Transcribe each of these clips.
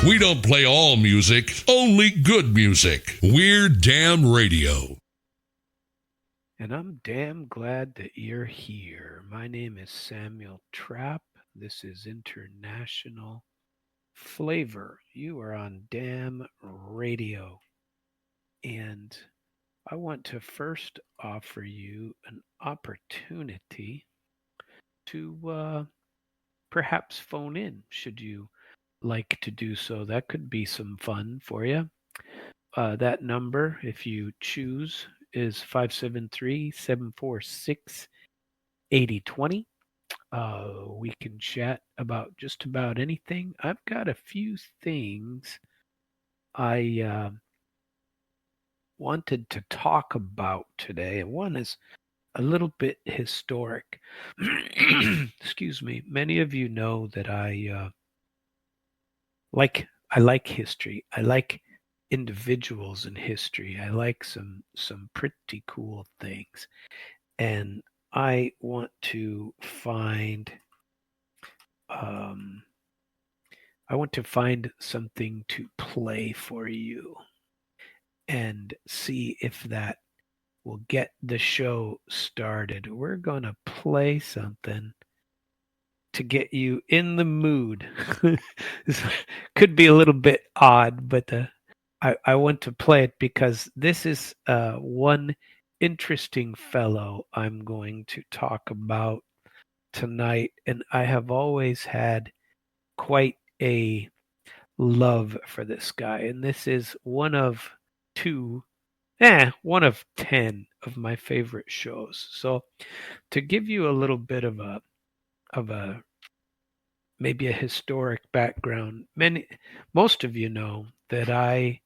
We don't play all music, only good music. We're Damn Radio. And I'm damn glad that you're here. My name is Samuel Trapp. This is International Flavor. You are on Damn Radio. And I want to first offer you an opportunity to perhaps phone in should you like to do so. That could be some fun for you. That number, if you choose, is 573-746-8020. We can chat about just about anything. I've got a few things I wanted to talk about today. One is a little bit historic. Excuse me. Many of you know that I like history. I like individuals in history. I like some pretty cool things, and I want to find um, I want to find something to play for you and see if that will get the show started. We're gonna play something to get you in the mood. This could be a little bit odd, but I want to play it because this is one interesting fellow I'm going to talk about tonight, and I have always had quite a love for this guy. And this is one of two, one of 10 of my favorite shows. So to give you a little bit of a maybe a historic background, most of you know that I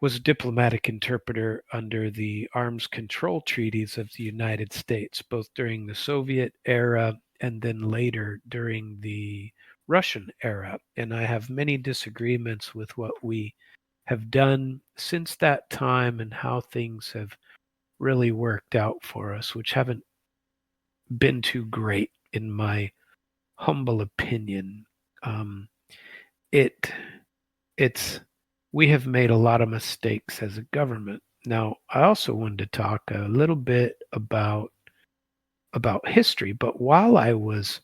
was a diplomatic interpreter under the arms control treaties of the United States, both during the Soviet era and then later during the Russian era. And I have many disagreements with what we have done since that time and how things have really worked out for us, which haven't been too great in my humble opinion. Um, it it's we have made a lot of mistakes as a government. Now, I also wanted to talk a little bit about history, but while I was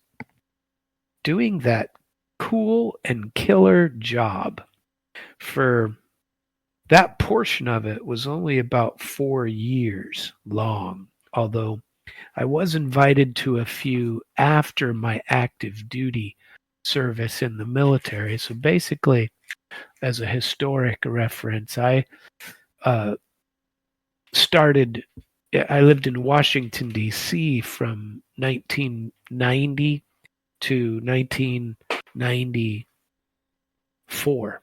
doing that cool and killer job for that portion of it was only about 4 years long, although I was invited to a few after my active duty service in the military. So basically, as a historic reference, uh, started. I lived in Washington D.C. from 1990 to 1994,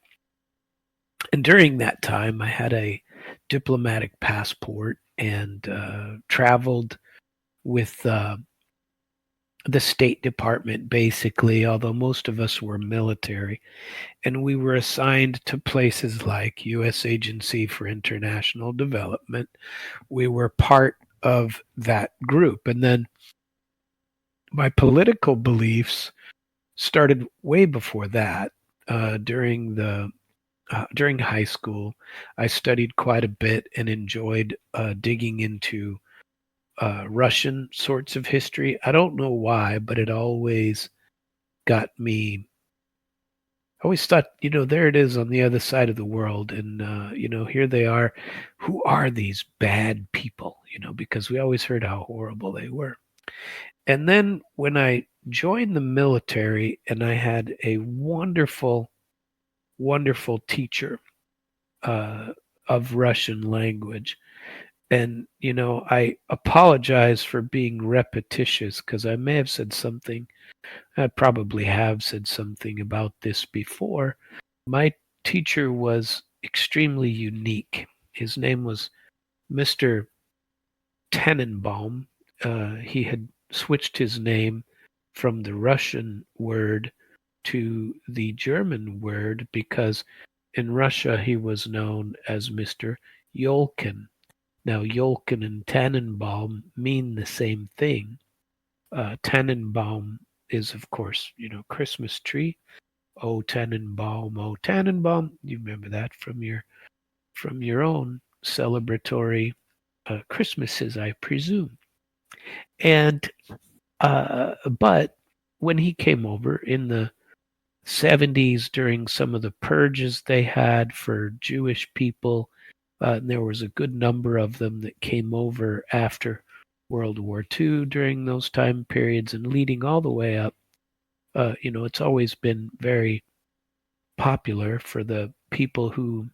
and during that time, I had a diplomatic passport and traveled with the State Department, basically, although most of us were military. And we were assigned to places like U.S. Agency for International Development. We were part of that group. And then my political beliefs started way before that. During high school, I studied quite a bit and enjoyed digging into Russian sorts of history. I don't know why, but it always got me. I always thought, there it is on the other side of the world, and here they are. Who are these bad people? Because we always heard how horrible they were. And then when I joined the military, and I had a wonderful, wonderful teacher of Russian language. And, I apologize for being repetitious because I may have said something, I probably have said something about this before. My teacher was extremely unique. His name was Mr. Tannenbaum. He had switched his name from the Russian word to the German word because in Russia he was known as Mr. Yolkin. Now, Yolkin and Tannenbaum mean the same thing. Tannenbaum is, of course, Christmas tree, O Tannenbaum, O Tannenbaum. You remember that from your own celebratory Christmases, I presume. And but when he came over in the 70s during some of the purges they had for Jewish people, and there was a good number of them that came over after World War II during those time periods and leading all the way up. It's always been very popular for the people who,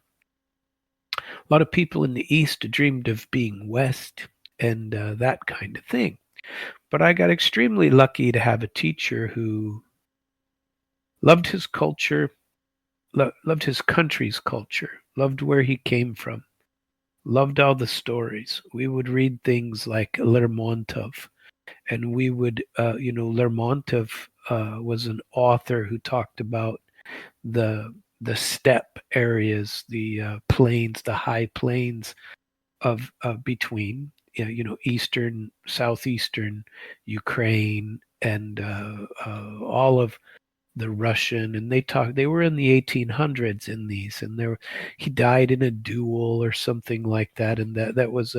a lot of people in the East dreamed of being West and that kind of thing. But I got extremely lucky to have a teacher who loved his culture, loved his country's culture, loved where he came from, loved all the stories. We would read things like Lermontov, and we would, Lermontov was an author who talked about the steppe areas, the plains, the high plains of between eastern, southeastern Ukraine, and all of the Russian, and they were in the 1800s in these, and he died in a duel or something like that, and that was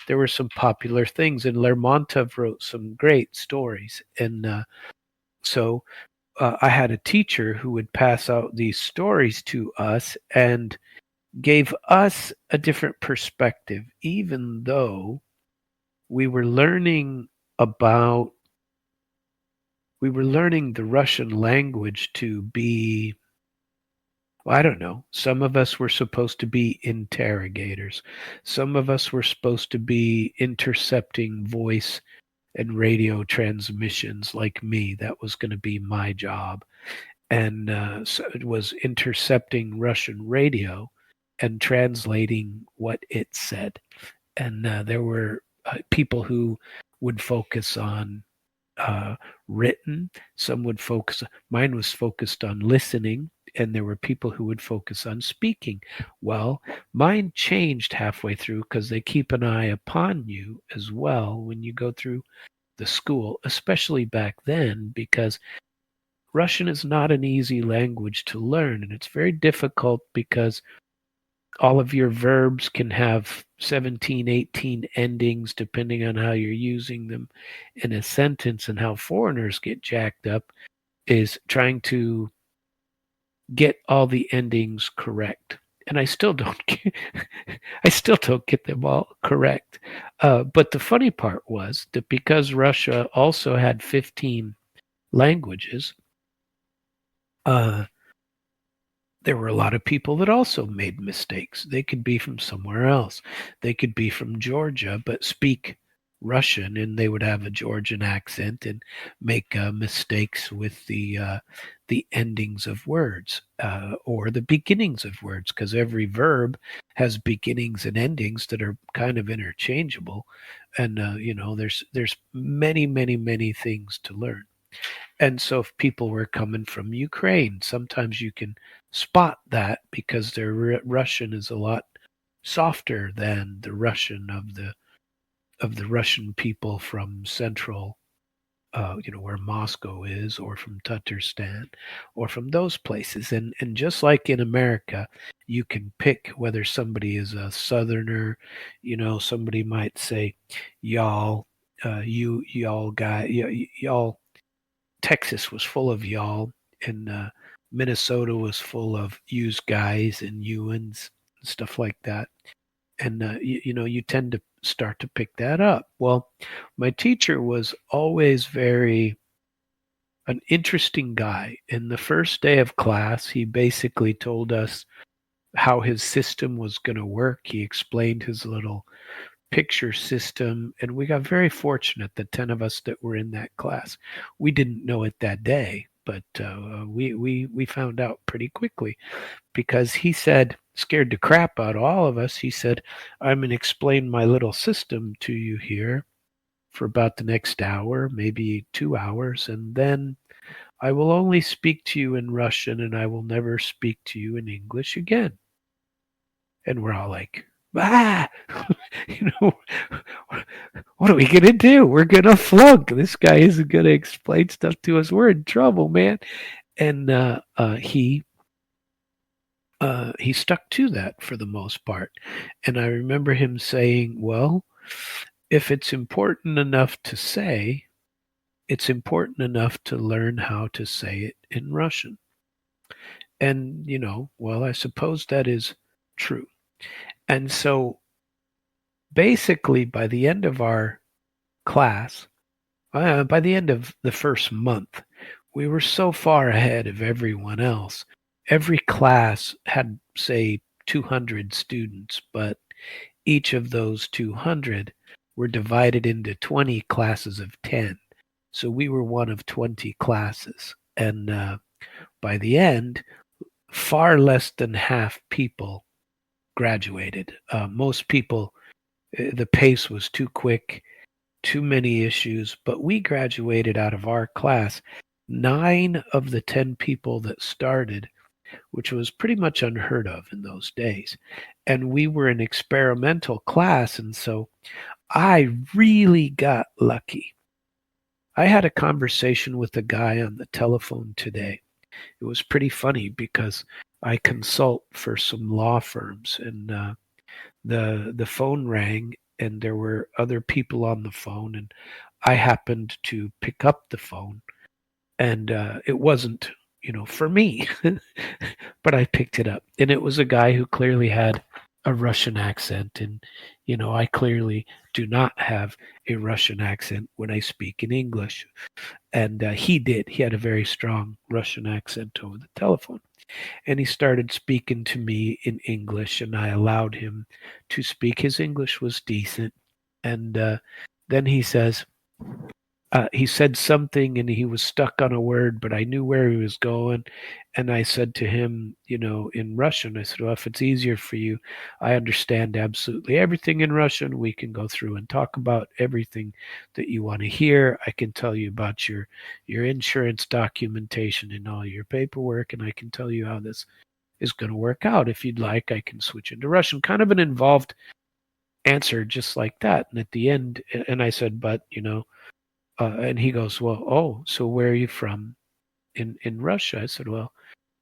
there were some popular things, and Lermontov wrote some great stories, and so I had a teacher who would pass out these stories to us and gave us a different perspective, even though we were learning about we were learning the Russian language to be, well, I don't know. Some of us were supposed to be interrogators. Some of us were supposed to be intercepting voice and radio transmissions like me. That was going to be my job. And so it was intercepting Russian radio and translating what it said. And there were people who would focus on written. Some would focus. Mine was focused on listening, and there were people who would focus on speaking. Well, mine changed halfway through because they keep an eye upon you as well when you go through the school, especially back then, because Russian is not an easy language to learn, and it's very difficult because all of your verbs can have 17, 18 endings depending on how you're using them in a sentence, and how foreigners get jacked up is trying to get all the endings correct. And I still don't get them all correct. But the funny part was that because Russia also had 15 languages, there were a lot of people that also made mistakes. They could be from somewhere else. They could be from Georgia, but speak Russian, and they would have a Georgian accent and make mistakes with the endings of words or the beginnings of words, because every verb has beginnings and endings that are kind of interchangeable. And there's many things to learn. And so if people were coming from Ukraine, sometimes you can spot that because their Russian is a lot softer than the Russian of the Russian people from central, where Moscow is, or from Tatarstan, or from those places. And just like in America, you can pick whether somebody is a Southerner. Somebody might say, y'all, y'all guy, y'all. Texas was full of y'all, and Minnesota was full of yous guys and youans and stuff like that. And you tend to start to pick that up. Well, my teacher was always an interesting guy. In the first day of class, he basically told us how his system was going to work. He explained his little picture system, and we got very fortunate, the 10 of us that were in that class. We didn't know it that day, but we found out pretty quickly, because he said, scared the crap out of all of us, he said, I'm going to explain my little system to you here for about the next hour, maybe 2 hours, and then I will only speak to you in Russian, and I will never speak to you in English again. And we're all like, ah, what are we going to do? We're going to flunk. This guy isn't going to explain stuff to us. We're in trouble, man. And he stuck to that for the most part. And I remember him saying, well, if it's important enough to say, it's important enough to learn how to say it in Russian. And, well, I suppose that is true. And so basically, by the end of our class, by the end of the first month, we were so far ahead of everyone else. Every class had, say, 200 students, but each of those 200 were divided into 20 classes of 10. So we were one of 20 classes. And by the end, far less than half people graduated. Most people, the pace was too quick, too many issues, but we graduated out of our class. 9 of the 10 people that started, which was pretty much unheard of in those days. And we were an experimental class, and so I really got lucky. I had a conversation with a guy on the telephone today. It was pretty funny because I consult for some law firms, and the phone rang, and there were other people on the phone, and I happened to pick up the phone, and it wasn't, for me, but I picked it up, and it was a guy who clearly had a Russian accent, and I clearly do not have a Russian accent when I speak in English, and he did. He had a very strong Russian accent over the telephone. And he started speaking to me in English, and I allowed him to speak. His English was decent. And then he said something and he was stuck on a word, but I knew where he was going. And I said to him, in Russian, I said, well, if it's easier for you, I understand absolutely everything in Russian. We can go through and talk about everything that you want to hear. I can tell you about your insurance documentation and all your paperwork, and I can tell you how this is going to work out. If you'd like, I can switch into Russian. Kind of an involved answer, just like that. And at the end, and I said, but, and he goes, well, oh, so where are you from in Russia? I said, well,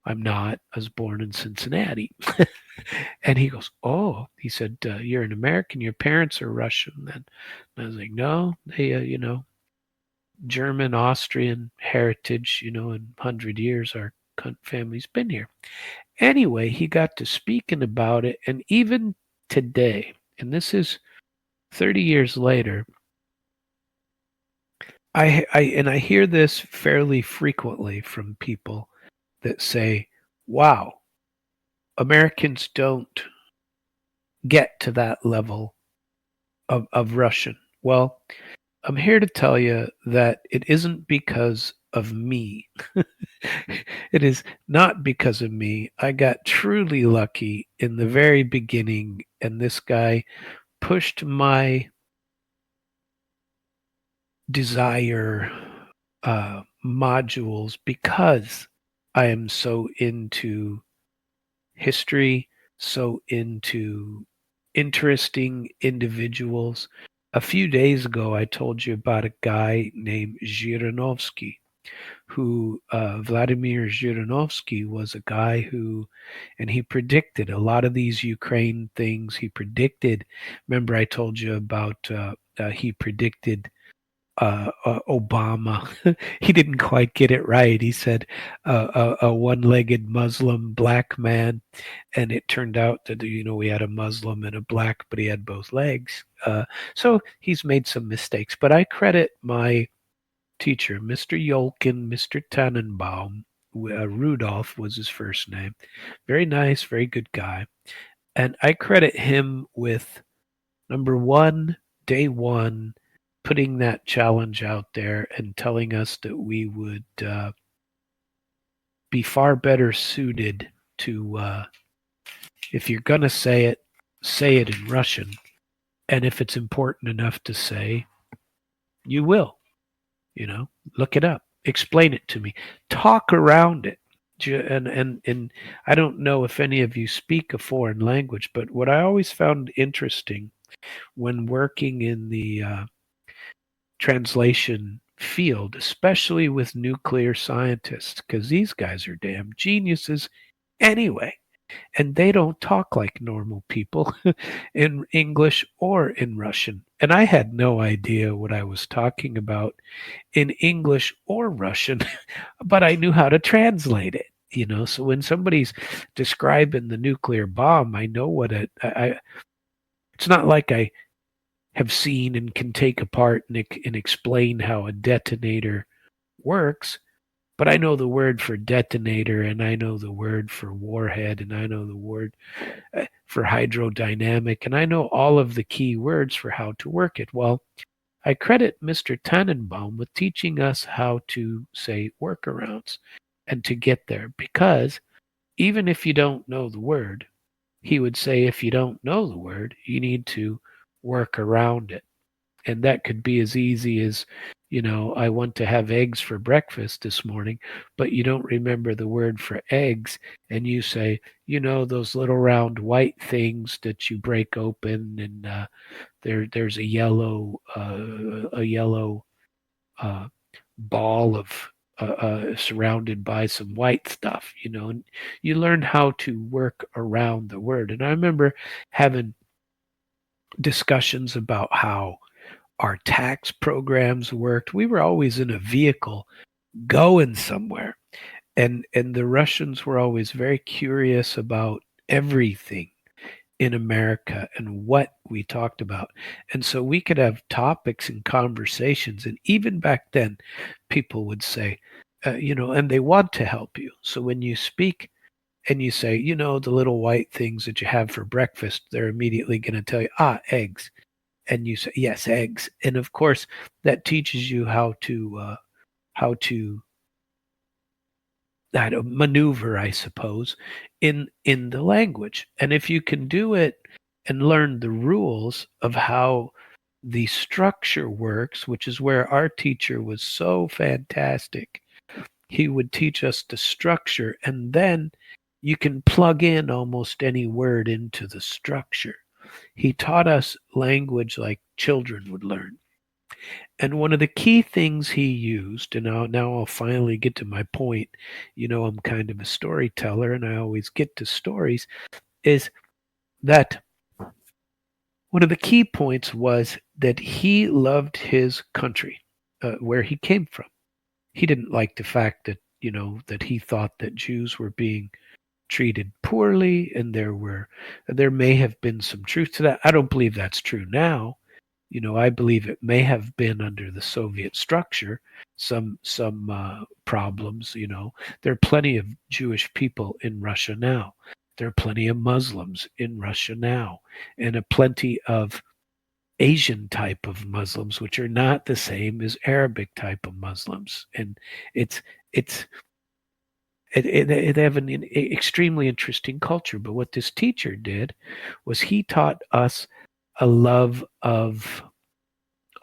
I'm not. I was born in Cincinnati. And he goes, oh, he said, you're an American. Your parents are Russian then. And I was like, no, they, German, Austrian heritage, in 100 years, our family's been here. Anyway, he got to speaking about it. And even today, and this is 30 years later, I hear this fairly frequently from people that say, wow, Americans don't get to that level of Russian. Well, I'm here to tell you that it isn't because of me. It is not because of me. I got truly lucky in the very beginning, and this guy pushed my desire modules because I am so into history, so into interesting individuals. A few days ago, I told you about a guy named Zhirinovsky, who Vladimir Zhirinovsky was a guy who, and he predicted a lot of these Ukraine things. He predicted, remember I told you about, he predicted Obama. He didn't quite get it right. He said a one-legged Muslim black man, and it turned out that we had a Muslim and a black, but he had both legs. So he's made some mistakes. But I credit my teacher, Mr. Yolkin, Mr. Tannenbaum. Rudolph was his first name. Very nice, very good guy. And I credit him with number one, day one, putting that challenge out there and telling us that we would be far better suited to, if you're going to say it in Russian. And if it's important enough to say, you will, look it up, explain it to me, talk around it. And I don't know if any of you speak a foreign language, but what I always found interesting when working in the translation field, especially with nuclear scientists, because these guys are damn geniuses anyway. And they don't talk like normal people in English or in Russian. And I had no idea what I was talking about in English or Russian, but I knew how to translate it. So when somebody's describing the nuclear bomb, I know what it's not like I have seen and can take apart and explain how a detonator works. But I know the word for detonator, and I know the word for warhead, and I know the word for hydrodynamic, and I know all of the key words for how to work it. Well, I credit Mr. Tannenbaum with teaching us how to say workarounds and to get there, because even if you don't know the word, he would say if you don't know the word, you need to work around it. And that could be as easy as, I want to have eggs for breakfast this morning, but you don't remember the word for eggs, and you say, those little round white things that you break open, and there's a yellow uh, ball of surrounded by some white stuff, and you learn how to work around the word. And I remember having discussions about how our tax programs worked. We were always in a vehicle going somewhere. And the Russians were always very curious about everything in America and what we talked about. And so we could have topics and conversations. And even back then, people would say, and they want to help you. So when you speak and you say, the little white things that you have for breakfast, they're immediately going to tell you, eggs. And you say, yes, eggs. And of course, that teaches you how to maneuver, I suppose, in the language. And if you can do it and learn the rules of how the structure works, which is where our teacher was so fantastic. He would teach us the structure, and then you can plug in almost any word into the structure. He taught us language like children would learn. And one of the key things he used, and now I'll finally get to my point. I'm kind of a storyteller, and I always get to stories, is that one of the key points was that he loved his country, where he came from. He didn't like the fact that, that he thought that Jews were being treated poorly, and there may have been some truth to that. I don't believe that's true now. I believe it may have been under the Soviet structure some problems. There are plenty of Jewish people in Russia now. There are plenty of Muslims in Russia now, and a plenty of Asian type of Muslims, which are not the same as Arabic type of Muslims. And it's they have an extremely interesting culture. But what this teacher did was he taught us a love of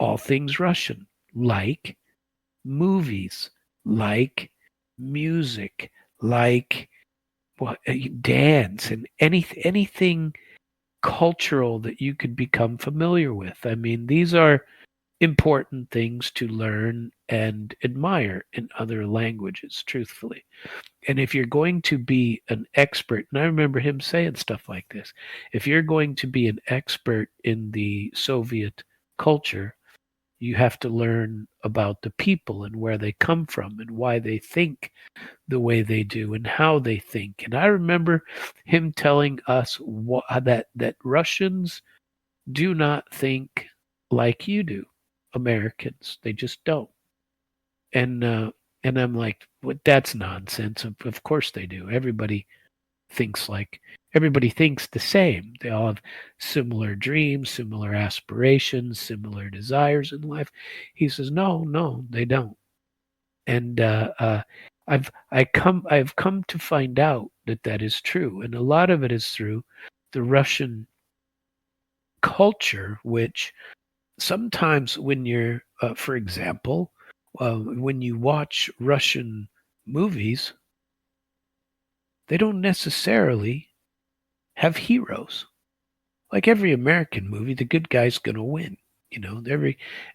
all things Russian, like movies, like music, like dance, and anything cultural that you could become familiar with. I mean, these are important things to learn and admire in other languages, truthfully. And if you're going to be an expert, and I remember him saying stuff like this, if you're going to be an expert in the Soviet culture, you have to learn about the people and where they come from and why they think the way they do and how they think. And I remember him telling us that Russians do not think like you do, Americans. They just don't. And I'm like, well, that's nonsense. Of course they do. Everybody thinks the same. They all have similar dreams, similar aspirations, similar desires in life. He says, no, they don't. And I've come to find out that is true, and a lot of it is through the Russian culture, which sometimes when you're, for example, when you watch Russian movies, they don't necessarily have heroes. Like every American movie, the good guy's going to win.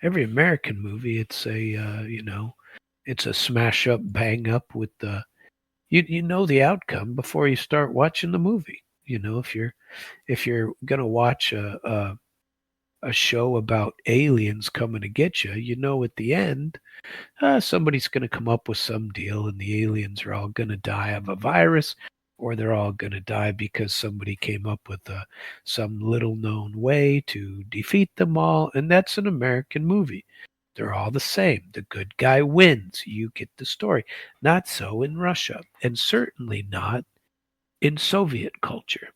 Every American movie, it's it's a smash up, bang up with the you know the outcome before you start watching the movie. If you're gonna watch a show about aliens coming to get you, at the end, somebody's going to come up with some deal, and the aliens are all going to die of a virus, or they're all going to die because somebody came up with some little known way to defeat them all. And that's an American movie. They're all the same. The good guy wins. You get the story. Not so in Russia, and certainly not in Soviet culture,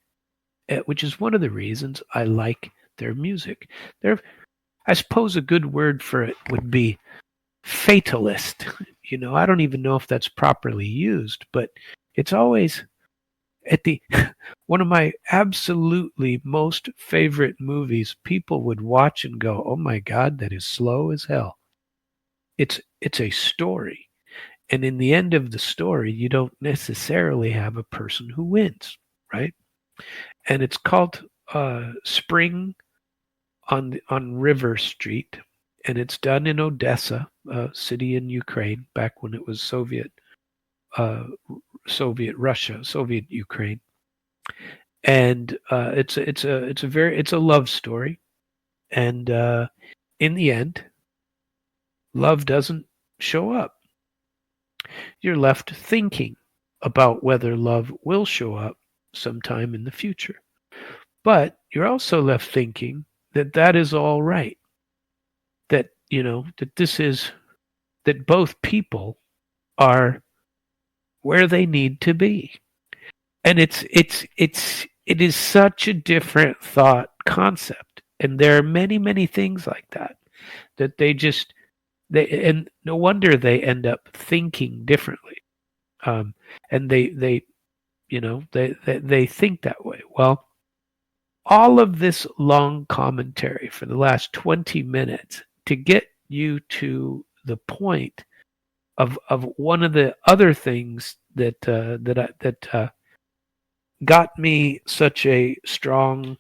which is one of the reasons I like their music. I suppose a good word for it would be fatalist. I don't even know if that's properly used, but it's always at the one of my absolutely most favorite movies. People would watch and go, "Oh my God, that is slow as hell." It's a story, and in the end of the story, you don't necessarily have a person who wins, right? And it's called Spring on River Street, and it's done in Odessa, a city in Ukraine, back when it was uh, Soviet Russia, Soviet Ukraine, and it's a love story, and in the end, love doesn't show up. You're left thinking about whether love will show up sometime in the future, but you're also left thinking that is all right. That both people are where they need to be. And it is such a different thought concept. And there are many, many things like that and no wonder they end up thinking differently. And they think that way. Well, all of this long commentary for the last 20 minutes to get you to the point of one of the other things that got me such a strong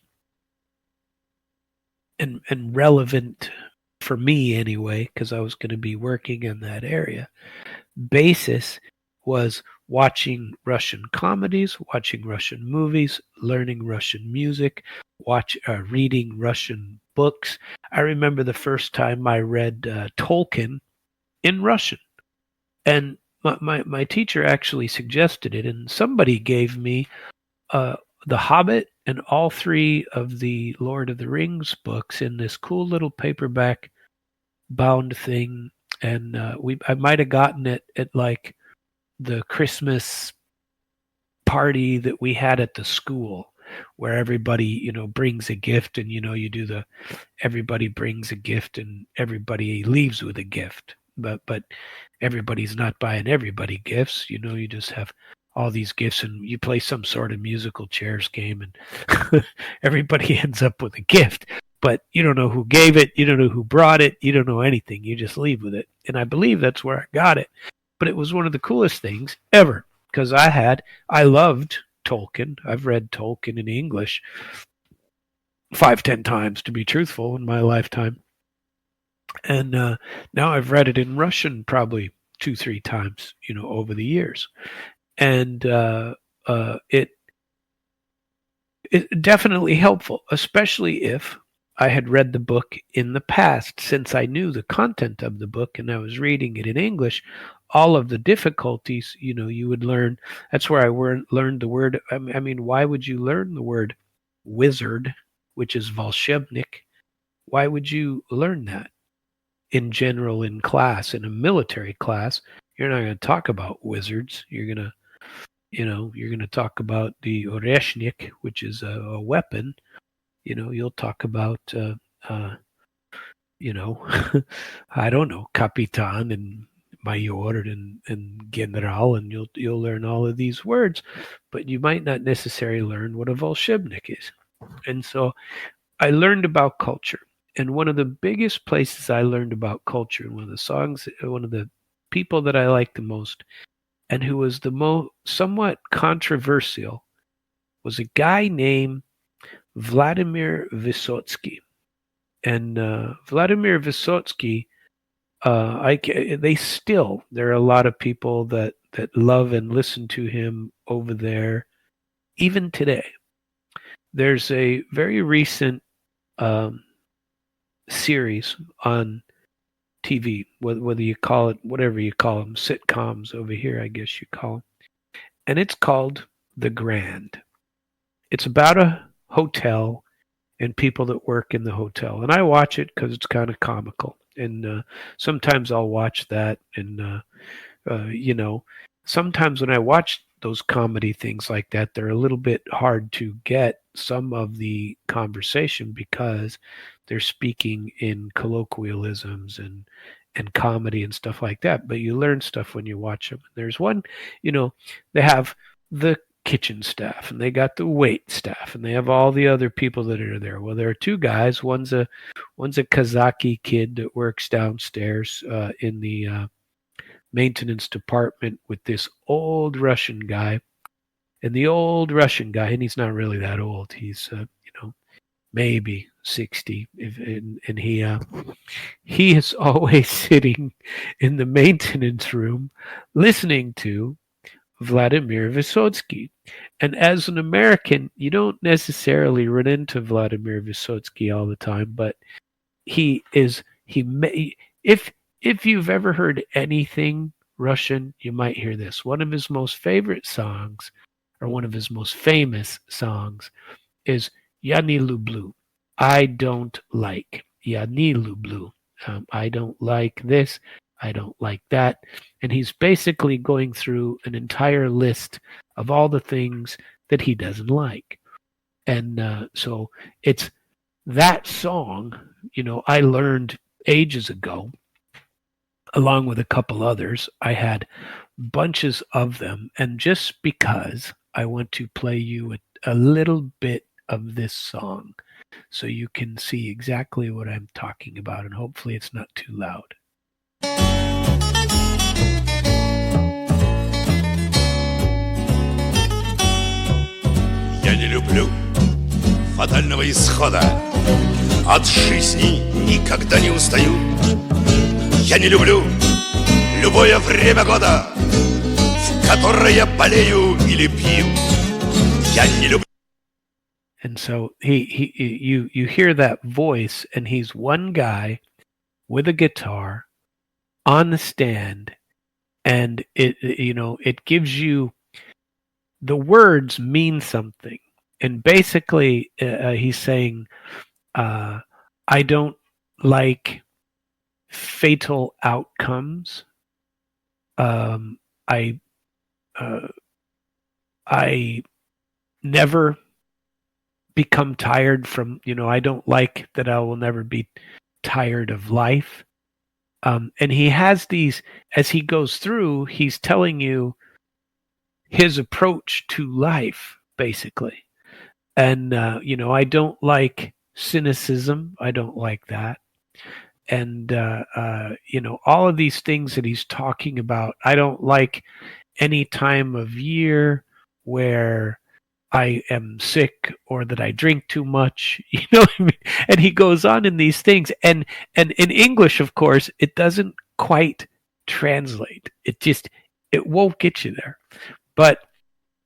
and relevant, for me anyway, because I was going to be working in that area, basis was watching Russian comedies, watching Russian movies, learning Russian music, reading Russian books. I remember the first time I read Tolkien in Russian, and my teacher actually suggested it, and somebody gave me The Hobbit and all three of the Lord of the Rings books in this cool little paperback bound thing, and I might have gotten it at like the Christmas party that we had at the school, where everybody brings a gift, and you do the everybody brings a gift and everybody leaves with a gift, but everybody's not buying everybody gifts. You just have all these gifts, and you play some sort of musical chairs game, and everybody ends up with a gift, but you don't know who gave it, you don't know who brought it, you don't know anything, you just leave with it. And I believe that's where I got it. But it was one of the coolest things ever, because I loved Tolkien. I've read Tolkien in English 5-10 times, to be truthful, in my lifetime. And now I've read it in Russian probably 2-3 times, over the years. And it definitely helpful, especially if I had read the book in the past, since I knew the content of the book and I was reading it in English. All of the difficulties, you would learn. That's where I learned the word. I mean, why would you learn the word wizard, which is volshebnik? Why would you learn that in general in class, in a military class? You're not going to talk about wizards. You're going to talk about the oreshnik, which is a weapon. You'll talk about, I don't know, Capitan and Mayor and General, and you'll learn all of these words, but you might not necessarily learn what a volshebnik is. And so I learned about culture. And one of the biggest places I learned about culture, and one of the people that I like the most, and who was the somewhat controversial, was a guy named Vladimir Vysotsky. And Vladimir Vysotsky, there are a lot of people that love and listen to him over there, even today. There's a very recent um, series on TV, whether you call it whatever you call them, sitcoms over here, I guess you call them, and it's called The Grand. It's about a hotel and people that work in the hotel, and I watch it because it's kind of comical. And sometimes I'll watch that, and you know, sometimes when I watch those comedy things like that, they're a little bit hard to get some of the conversation because they're speaking in colloquialisms and comedy and stuff like that. But you learn stuff when you watch them. There's one, they have the kitchen staff and they got the wait staff and they have all the other people that are there. Well, there are two guys. One's a Kazaki kid that works downstairs in the maintenance department with this old Russian guy. And the old Russian guy, and he's not really that old. He's maybe 60. And he is always sitting in the maintenance room listening to Vladimir Vysotsky. And as an American, you don't necessarily run into Vladimir Vysotsky all the time, but if you've ever heard anything Russian, you might hear this. One of his most favorite songs, or one of his most famous songs, is "Я не люблю." I don't like. "Я не люблю." I don't like this. I don't like that. And he's basically going through an entire list of all the things that he doesn't like. And so it's that song, I learned ages ago, along with a couple others. I had bunches of them. And just because I want to play you a little bit of this song so you can see exactly what I'm talking about, and hopefully it's not too loud. Я не люблю фатального исхода. От жизни никогда не устаю. Я не люблю любое время года, в которое болею или пью. Я не люблю. And so you hear that voice, and he's one guy with a guitar on the stand, and it gives you, the words mean something. And basically he's saying, I don't like fatal outcomes. I never become tired from, I don't like that I will never be tired of life. And he has these, as he goes through, he's telling you his approach to life, basically. And, I don't like cynicism. I don't like that. And, all of these things that he's talking about, I don't like any time of year where I am sick or that I drink too much, what I mean? And he goes on in these things. And in English, of course, it doesn't quite translate. It won't get you there. But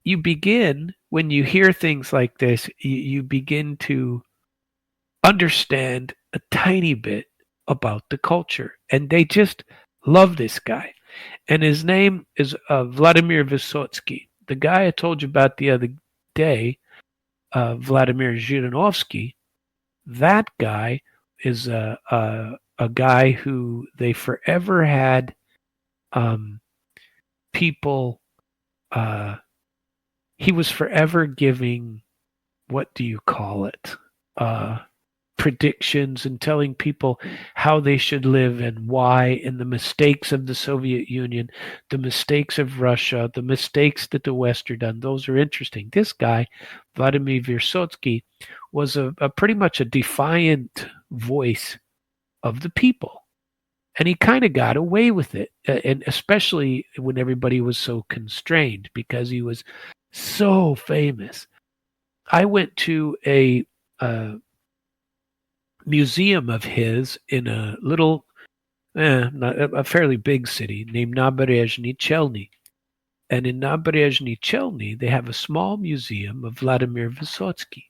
you begin, when you hear things like this, you begin to understand a tiny bit about the culture. And they just love this guy. And his name is Vladimir Vysotsky. The guy I told you about the other day, Vladimir Zhirinovsky, that guy is a guy who they forever had people, he was forever giving, what do you call it, predictions and telling people how they should live and why, and the mistakes of the Soviet Union, the mistakes of Russia, the mistakes that the West are done. Those are interesting. This guy, Vladimir Vysotsky, was a pretty much a defiant voice of the people. And he kind of got away with it, and especially when everybody was so constrained because he was so famous. I went to museum of his in a little, not a fairly big city named Naberezhny Chelny. And in Naberezhny Chelny, they have a small museum of Vladimir Vysotsky.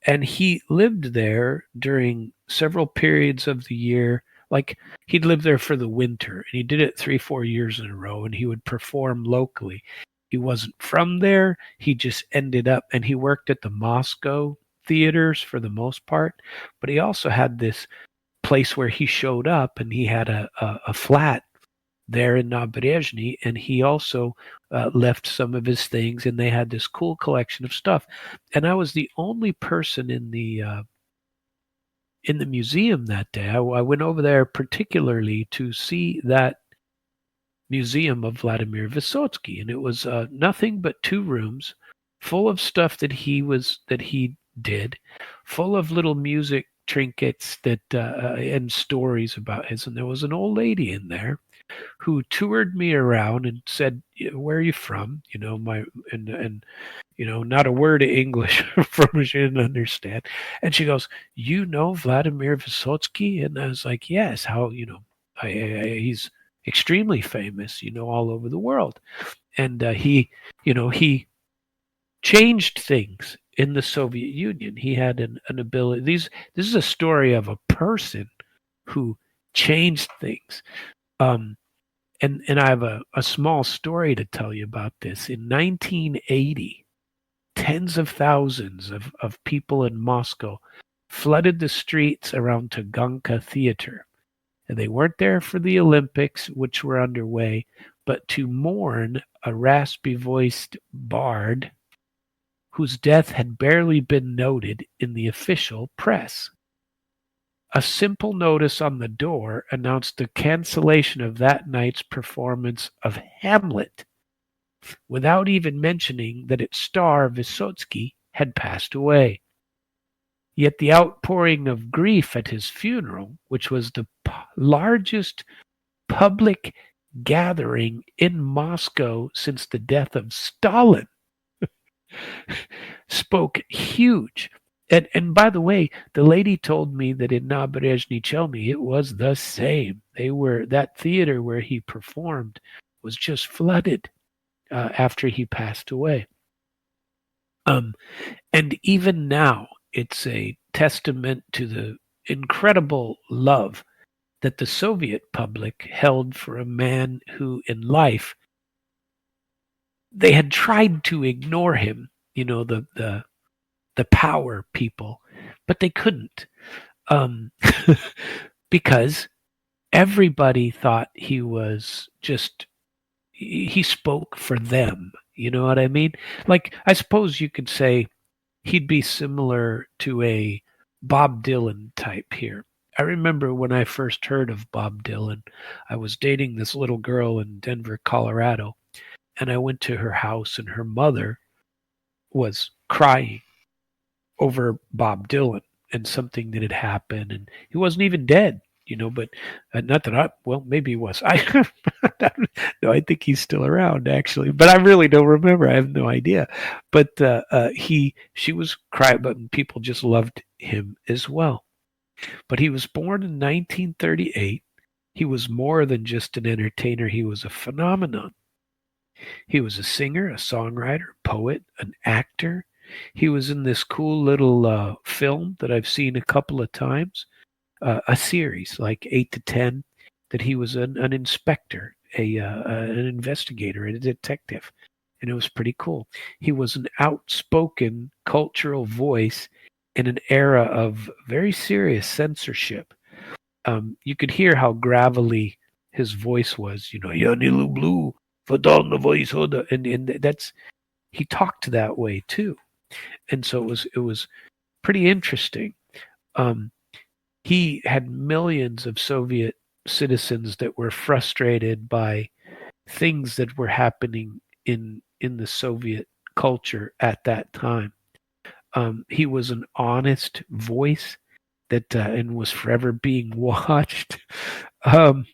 And he lived there during several periods of the year. Like, he'd live there for the winter, and he did it 3-4 years in a row, and he would perform locally. He wasn't from there. He just ended up, and he worked at the Moscow theaters for the most part, but he also had this place where he showed up, and he had a flat there in Naberezhny, and he also left some of his things, and they had this cool collection of stuff. And I was the only person in the museum that day. I went over there particularly to see that museum of Vladimir Vysotsky, and it was nothing but 2 rooms full of stuff that he did, full of little music trinkets that and stories about his. And there was an old lady in there who toured me around and said, "Where are you from?" And not a word of English from her. She didn't understand. And she goes, "You know Vladimir Vysotsky?" And I was like, "Yes." How, he's extremely famous, all over the world. And he changed things in the Soviet Union. He had an ability. This is a story of a person who changed things. And I have a small story to tell you about this. In 1980, tens of thousands of people in Moscow flooded the streets around Taganka Theater. And they weren't there for the Olympics, which were underway, but to mourn a raspy-voiced bard whose death had barely been noted in the official press. A simple notice on the door announced the cancellation of that night's performance of Hamlet, without even mentioning that its star, Vysotsky, had passed away. Yet the outpouring of grief at his funeral, which was the largest public gathering in Moscow since the death of Stalin, spoke huge. And by the way, the lady told me that in Naberezhny Chelny it was the same. That theater where he performed was just flooded after he passed away. And even now, it's a testament to the incredible love that the Soviet public held for a man who, in life, they had tried to ignore him, the power people, but they couldn't, because everybody thought he was he spoke for them. You know what I mean? Like, I suppose you could say he'd be similar to a Bob Dylan type here. I remember when I first heard of Bob Dylan, I was dating this little girl in Denver, Colorado, and I went to her house, and her mother was crying over Bob Dylan and something that had happened, and he wasn't even dead, but not that maybe he was. No, I think he's still around, actually, but I really don't remember. I have no idea. But she was crying, but people just loved him as well. But he was born in 1938. He was more than just an entertainer. He was a phenomenon. He was a singer, a songwriter, poet, an actor. He was in this cool little film that I've seen a couple of times, a series, like 8 to 10, that he was an inspector, an investigator, a detective, and it was pretty cool. He was an outspoken cultural voice in an era of very serious censorship. You could hear how gravelly his voice was, "Ya nilu blue, fadal voice hoda," and that's, he talked that way too. And so it was pretty interesting. He had millions of Soviet citizens that were frustrated by things that were happening in the Soviet culture at that time. He was an honest voice that and was forever being watched. And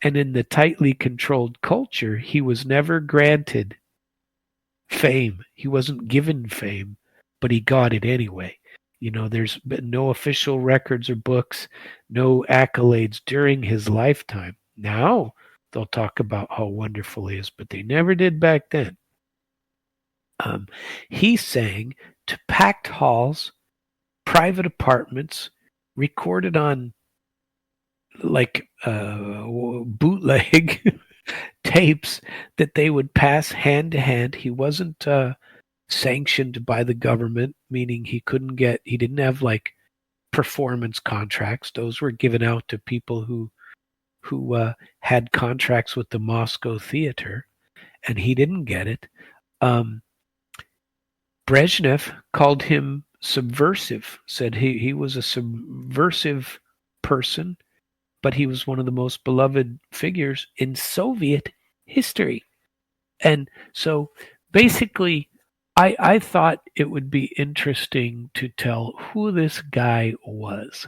in the tightly controlled culture, he was never granted fame. He wasn't given fame, but he got it anyway. There's been no official records or books, no accolades during his lifetime. Now they'll talk about how wonderful he is, but they never did back then. He sang to packed halls, private apartments, recorded on bootleg tapes that they would pass hand to hand. He wasn't sanctioned by the government, meaning he didn't have like performance contracts. Those were given out to people who had contracts with the Moscow Theater, and he didn't get it. Brezhnev called him subversive, said he was a subversive person, but he was one of the most beloved figures in Soviet history. And so basically, I thought it would be interesting to tell who this guy was.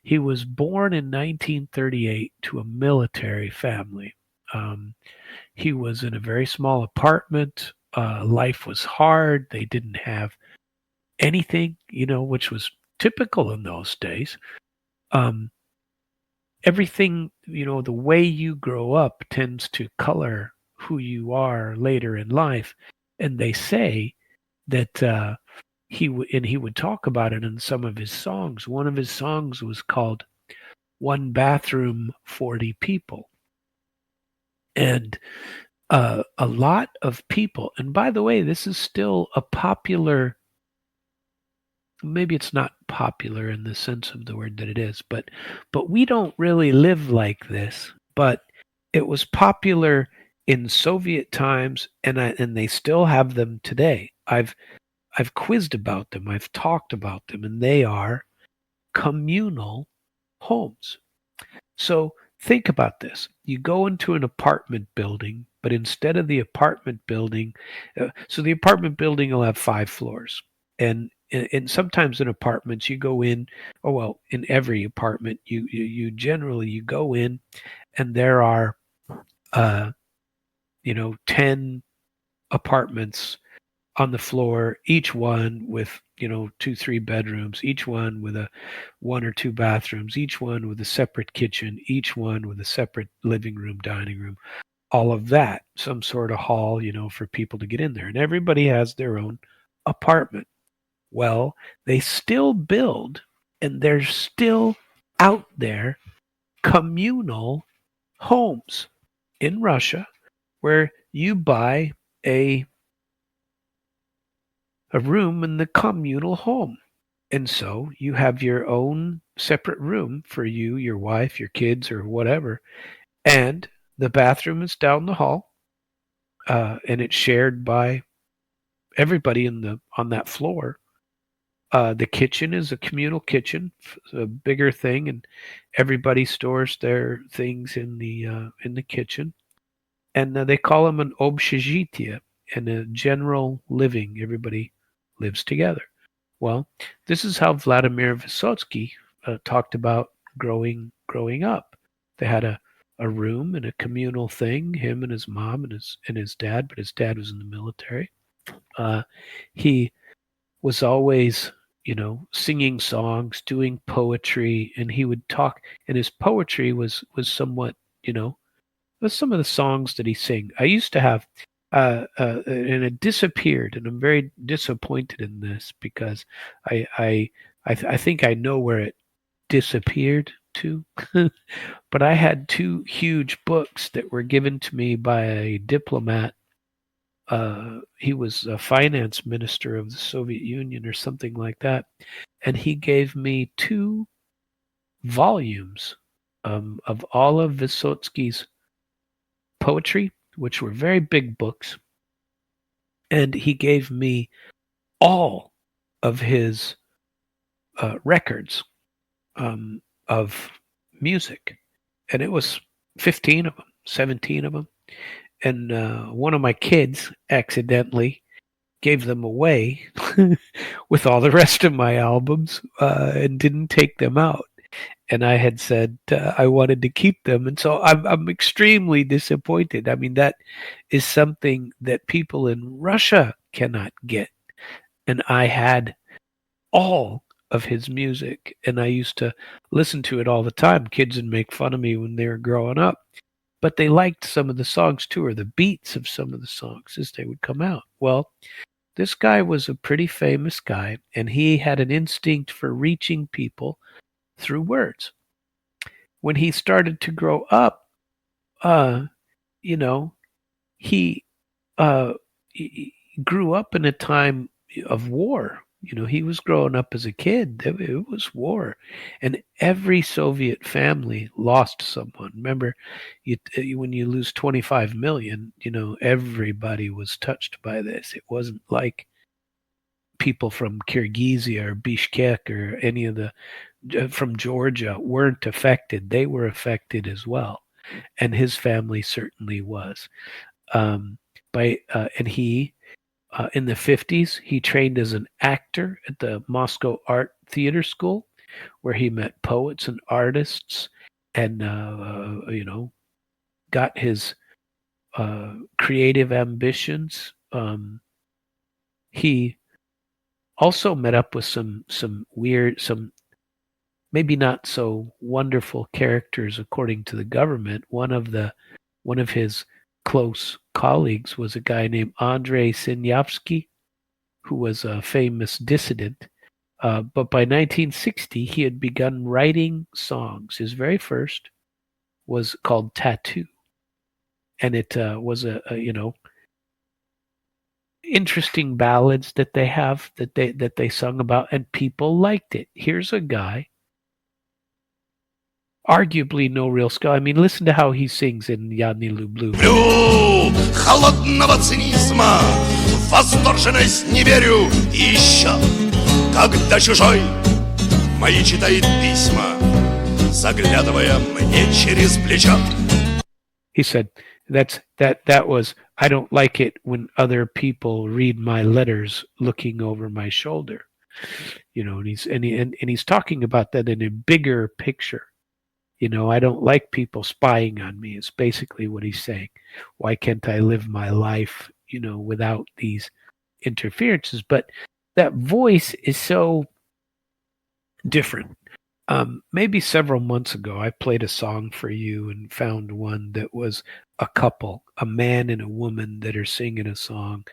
He was born in 1938 to a military family. He was in a very small apartment. Life was hard. They didn't have anything, which was typical in those days. Everything, the way you grow up tends to color who you are later in life. And they say that he would talk about it in some of his songs. One of his songs was called "One Bathroom, 40 People," and a lot of people. And by the way, this is still a popular. Maybe it's not popular in the sense of the word that it is, but we don't really live like this. But it was popular in Soviet times, and they still have them today. I've quizzed about them. I've talked about them, and they are communal homes. So think about this. You go into an apartment building, but instead of the apartment building, so the apartment building will have 5 floors. And sometimes in apartments you go in, in every apartment, you generally go in and there are, 10 apartments on the floor, each one with 2-3 bedrooms, each one with 1 or 2 bathrooms, each one with a separate kitchen, each one with a separate living room, dining room, all of that, some sort of hall, for people to get in there, and everybody has their own apartment. Well, they still build, and they're still out there, communal homes in Russia where you buy a room in the communal home. And so you have your own separate room for you, your wife, your kids, or whatever. And the bathroom is down the hall, and it's shared by everybody on that floor. The kitchen is a communal kitchen, a bigger thing, and everybody stores their things in the kitchen. And they call them an общежитие, and a general living. Everybody lives together. Well, this is how Vladimir Vysotsky talked about growing up. They had a room and a communal thing, him and his mom and his dad, but his dad was in the military. He was always, singing songs, doing poetry, and he would talk, and his poetry was somewhat, some of the songs that he sang. I used to have, and it disappeared, and I'm very disappointed in this because I think I know where it disappeared to. But I had 2 huge books that were given to me by a diplomat. He was a finance minister of the Soviet Union or something like that, and he gave me 2 volumes of all of Vysotsky's poetry, which were very big books, and he gave me all of his records of music, and it was 15 of them, 17 of them. And one of my kids accidentally gave them away with all the rest of my albums and didn't take them out. And I had said I wanted to keep them. And so I'm extremely disappointed. I mean, that is something that people in Russia cannot get. And I had all of his music, and I used to listen to it all the time. Kids would make fun of me when they were growing up, but they liked some of the songs too, or the beats of some of the songs as they would come out. Well, this guy was a pretty famous guy, and he had an instinct for reaching people through words. When he started to grow up, uh, you know, he, he grew up in a time of war. He was growing up as a kid. It was war, and every Soviet family lost someone. Remember, when you lose 25 million, everybody was touched by this. It wasn't like people from Kyrgyzia or Bishkek or any of the from Georgia weren't affected. They were affected as well, and his family certainly was. And he in the 50s, he trained as an actor at the Moscow Art Theater School, where he met poets and artists, and got his creative ambitions. He also met up with some maybe not so wonderful characters according to the government. One of his close colleagues was a guy named Andrei Sinyavsky, who was a famous dissident. But by 1960, he had begun writing songs. His very first was called Tattoo. And it was a interesting ballads that they have that they sung about, and people liked it. Here's a guy, arguably no real skill. I mean, listen to how he sings in "Я не люблю." Люблю холодного цинизма, восторженность не верю. И еще, когда чужой мои читает письма, заглядывая мне через плечо. He said that was, I don't like it when other people read my letters looking over my shoulder. And he's talking about that in a bigger picture. I don't like people spying on me. It's basically what he's saying. Why can't I live my life, without these interferences? But that voice is so different. Maybe several months ago, I played a song for you and found one that was a couple, a man and a woman that are singing a song.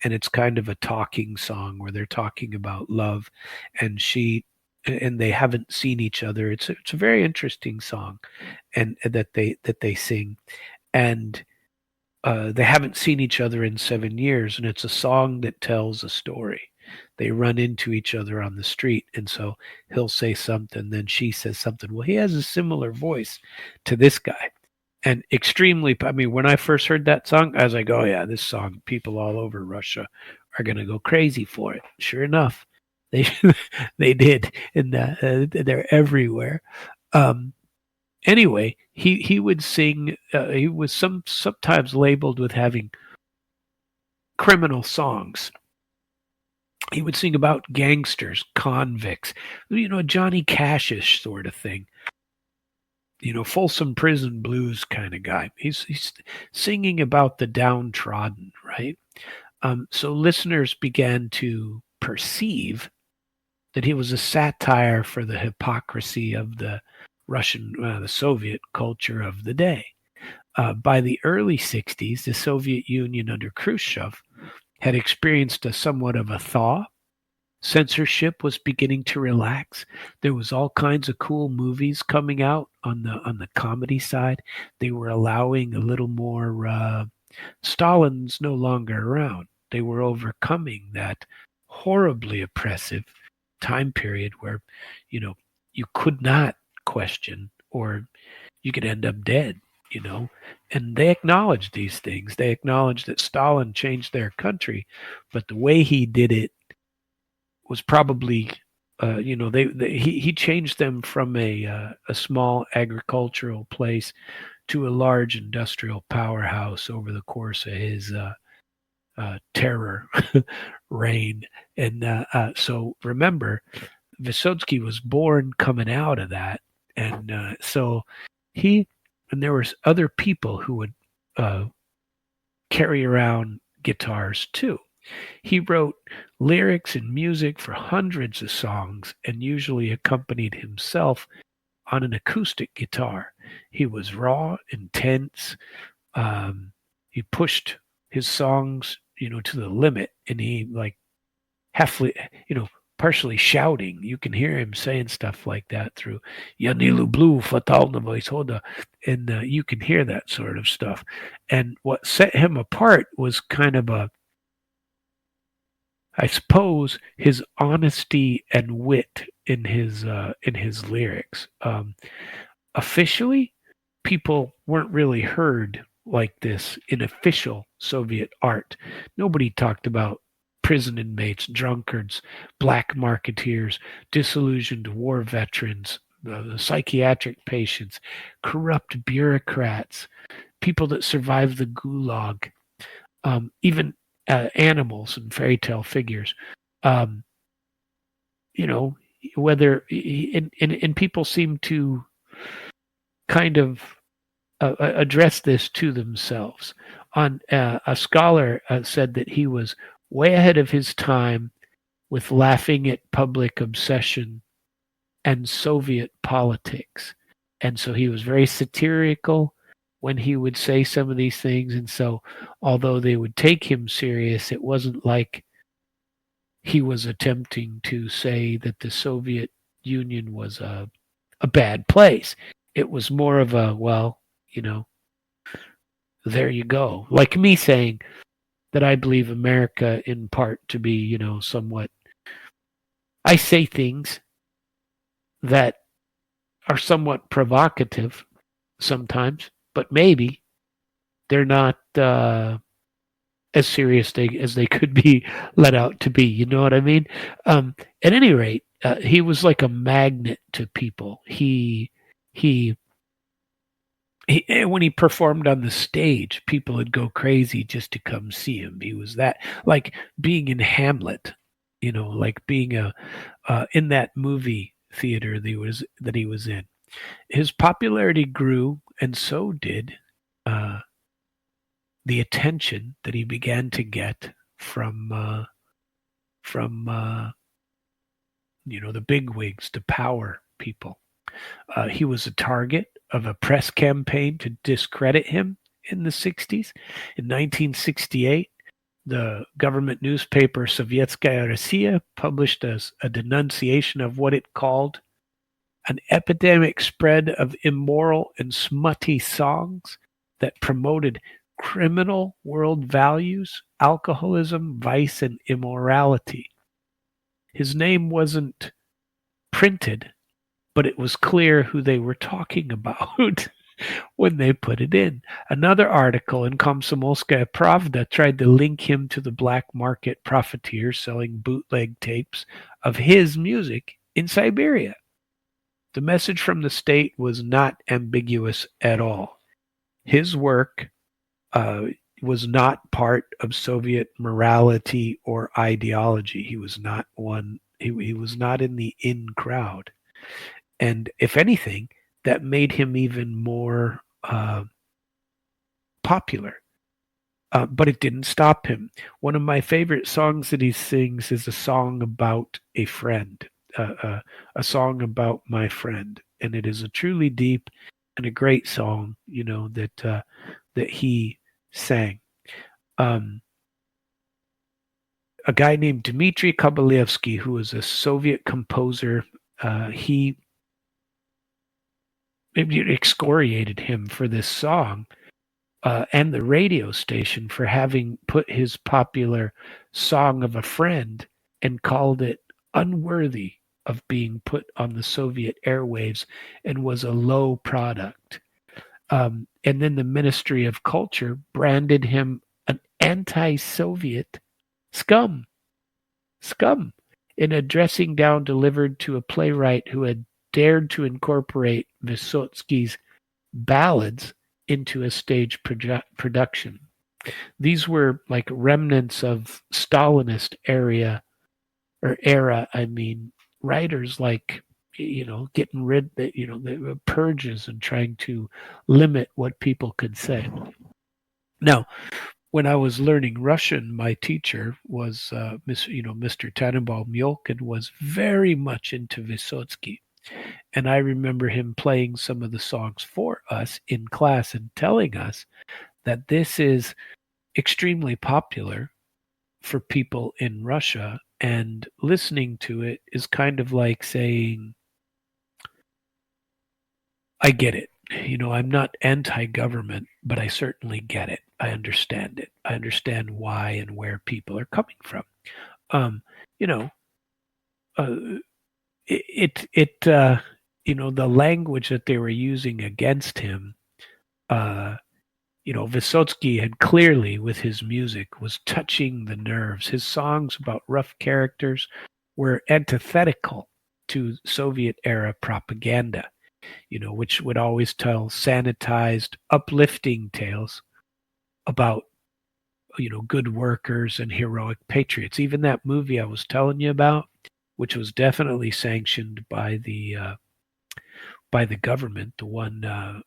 And it's kind of a talking song where they're talking about love, and they haven't seen each other. It's a very interesting song, and that they sing, and they haven't seen each other in 7 years, and it's a song that tells a story. They run into each other on the street, and so he'll say something, then she says something. Well, he has a similar voice to this guy, and extremely. I mean, when I first heard that song, I was like, "Oh yeah, this song. People all over Russia are gonna go crazy for it." Sure enough, they did, and they're everywhere. Anyway, he would sing. He was sometimes labeled with having criminal songs. He would sing about gangsters, convicts, Johnny Cash-ish sort of thing. Folsom Prison Blues kind of guy. He's singing about the downtrodden, right? So listeners began to perceive that he was a satire for the hypocrisy of the Russian, the Soviet culture of the day. By the early 60s, the Soviet Union under Khrushchev had experienced a somewhat of a thaw. Censorship was beginning to relax. There was all kinds of cool movies coming out on the comedy side. They were allowing a little more. Stalin's no longer around. They were overcoming that horribly oppressive time period where, you could not question, or you could end up dead. And they acknowledged these things. They acknowledged that Stalin changed their country, but the way he did it was probably, he changed them from a small agricultural place to a large industrial powerhouse over the course of his terror reign. And so remember, Vysotsky was born coming out of that, and so and there was other people who would carry around guitars too. He wrote lyrics and music for hundreds of songs and usually accompanied himself on an acoustic guitar. He was raw, intense. He pushed his songs, to the limit, and he like halfly, partially shouting. You can hear him saying stuff like that through "Yanilu Blue Fatal na Voice Hoda," and you can hear that sort of stuff. And what set him apart was kind of I suppose, his honesty and wit in his lyrics. Officially, people weren't really heard like this in official Soviet art. Nobody talked about prison inmates, drunkards, black marketeers, disillusioned war veterans, psychiatric patients, corrupt bureaucrats, people that survived the gulag, even animals and fairy tale figures. Whether and people seem to kind of address this to themselves. A scholar said that he was way ahead of his time with laughing at public obsession and Soviet politics. And so he was very satirical when he would say some of these things. And so although they would take him serious, it wasn't like he was attempting to say that the Soviet Union was a bad place. It was more of a, there you go. Like me saying that I believe America in part to be, somewhat. I say things that are somewhat provocative sometimes, but maybe they're not as serious as they could be let out to be. You know what I mean? At any rate, he was like a magnet to people. He when he performed on the stage, people would go crazy just to come see him. He was that, like being in Hamlet, like being in that movie theater that he was in. His popularity grew, and so did the attention that he began to get from the bigwigs, the power people. He was a target of a press campaign to discredit him in the 60s. In 1968, the government newspaper Sovietskaya Rossiya published a denunciation of what it called an epidemic spread of immoral and smutty songs that promoted criminal world values, alcoholism, vice, and immorality. His name wasn't printed, but it was clear who they were talking about when they put it in. Another article in Komsomolskaya Pravda tried to link him to the black market profiteers selling bootleg tapes of his music in Siberia. The message from the state was not ambiguous at all. His work was not part of Soviet morality or ideology. He was not one. He was not in the in crowd. And if anything, that made him even more popular. But it didn't stop him. One of my favorite songs that he sings is a song about a friend, a song about my friend. And it is a truly deep and a great song, that he sang. A guy named Dmitry Kovalevsky, who was a Soviet composer, he excoriated him for this song and the radio station for having put his popular Song of a Friend and called it unworthy of being put on the Soviet airwaves and was a low product. And then the Ministry of Culture branded him an anti-Soviet scum in a dressing down delivered to a playwright who had dared to incorporate Vysotsky's ballads into a stage production. These were like remnants of Stalinist era, writers like, getting rid, the purges and trying to limit what people could say. Now, when I was learning Russian, my teacher was Mr. Tannenbaum Mjolkin was very much into Vysotsky. And I remember him playing some of the songs for us in class and telling us that this is extremely popular for people in Russia, and listening to it is kind of like saying, I get it. I'm not anti-government, but I certainly get it. I understand it. I understand why and where people are coming from. Um, you know, uh, the language that they were using against him, Vysotsky had clearly, with his music, was touching the nerves. His songs about rough characters were antithetical to Soviet-era propaganda, which would always tell sanitized, uplifting tales about, good workers and heroic patriots. Even that movie I was telling you about, which was definitely sanctioned by the government, the one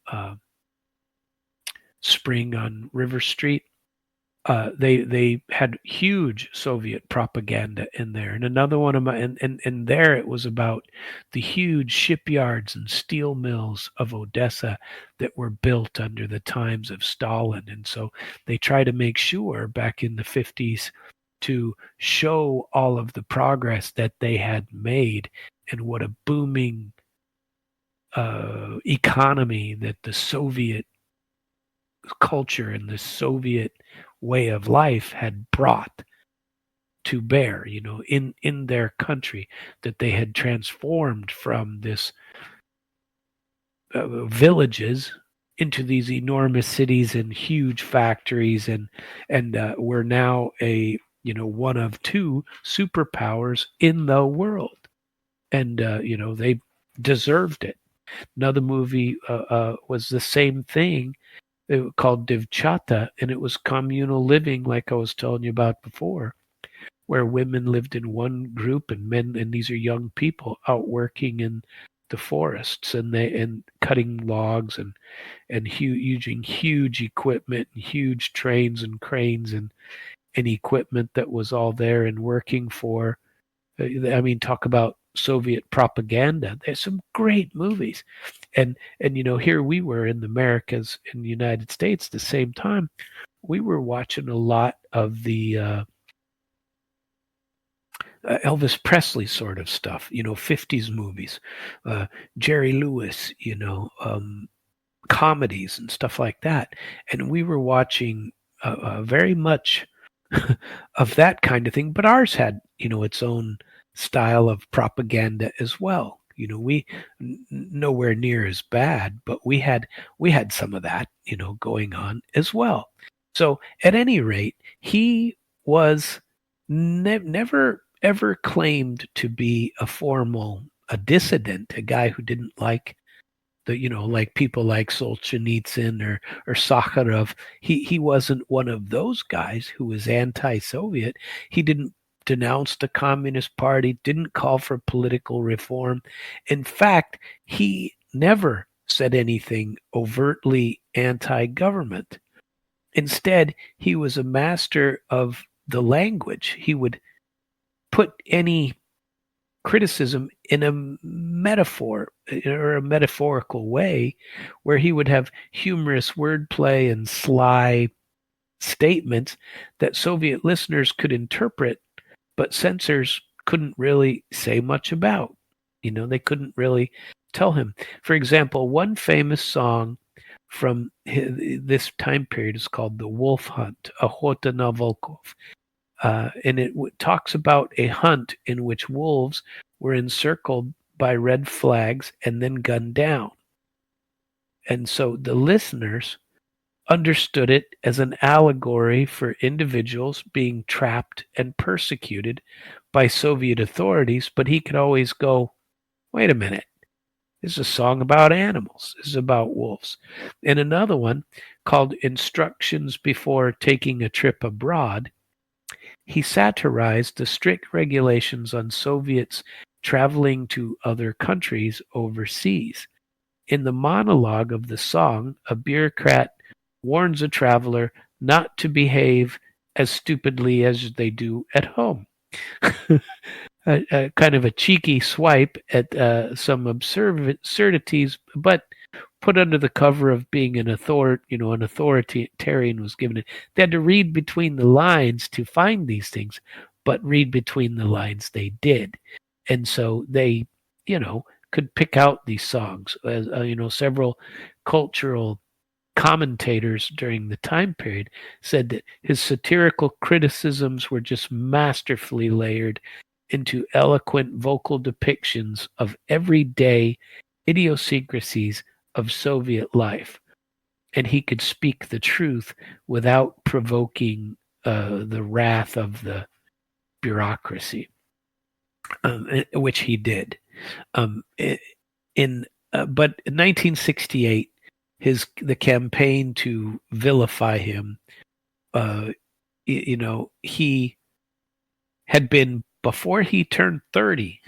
Spring on River Street. They had huge Soviet propaganda in there, and another one of my and there it was about the huge shipyards and steel mills of Odessa that were built under the times of Stalin, and so they try to make sure back in the 50s to show all of the progress that they had made and what a booming economy that the Soviet culture and the Soviet way of life had brought to bear, in their country, that they had transformed from this villages into these enormous cities and huge factories, and we're now one of two superpowers in the world, and they deserved it. Another movie was the same thing, called Devchata, and it was communal living, like I was telling you about before, where women lived in one group and men, and these are young people out working in the forests and cutting logs and using huge equipment and huge trains and cranes and equipment that was all there and working for. Talk about Soviet propaganda. There's some great movies. And here we were in the Americas, in the United States, at the same time, we were watching a lot of the Elvis Presley sort of stuff, 50s movies, Jerry Lewis, comedies and stuff like that. And we were watching very much of that kind of thing, but ours had, its own style of propaganda as well. We nowhere near as bad, but we had some of that, going on as well. So at any rate, he was never ever claimed to be a dissident, a guy who didn't like like people like Solzhenitsyn or Sakharov. He wasn't one of those guys who was anti-Soviet. He didn't denounce the Communist Party, didn't call for political reform. In fact, he never said anything overtly anti-government. Instead, he was a master of the language. He would put any criticism in a metaphor or a metaphorical way, where he would have humorous wordplay and sly statements that Soviet listeners could interpret, but censors couldn't really say much about. They couldn't really tell him. For example, one famous song from this time period is called The Wolf Hunt, Охота на волков. And it talks about a hunt in which wolves were encircled by red flags and then gunned down. And so the listeners understood it as an allegory for individuals being trapped and persecuted by Soviet authorities, but he could always go, wait a minute, this is a song about animals. This is about wolves. And another one called Instructions Before Taking a Trip Abroad, he satirized the strict regulations on Soviets traveling to other countries overseas. In the monologue of the song, a bureaucrat warns a traveler not to behave as stupidly as they do at home. Kind of a cheeky swipe at some absurdities, but put under the cover of being an authoritarian was given it. They had to read between the lines to find these things, but read between the lines they did. And so they, could pick out these songs. As several cultural commentators during the time period said that his satirical criticisms were just masterfully layered into eloquent vocal depictions of everyday idiosyncrasies of Soviet life. And he could speak the truth without provoking the wrath of the bureaucracy, which he did. But in 1968, the campaign to vilify him, he had been, before he turned 30,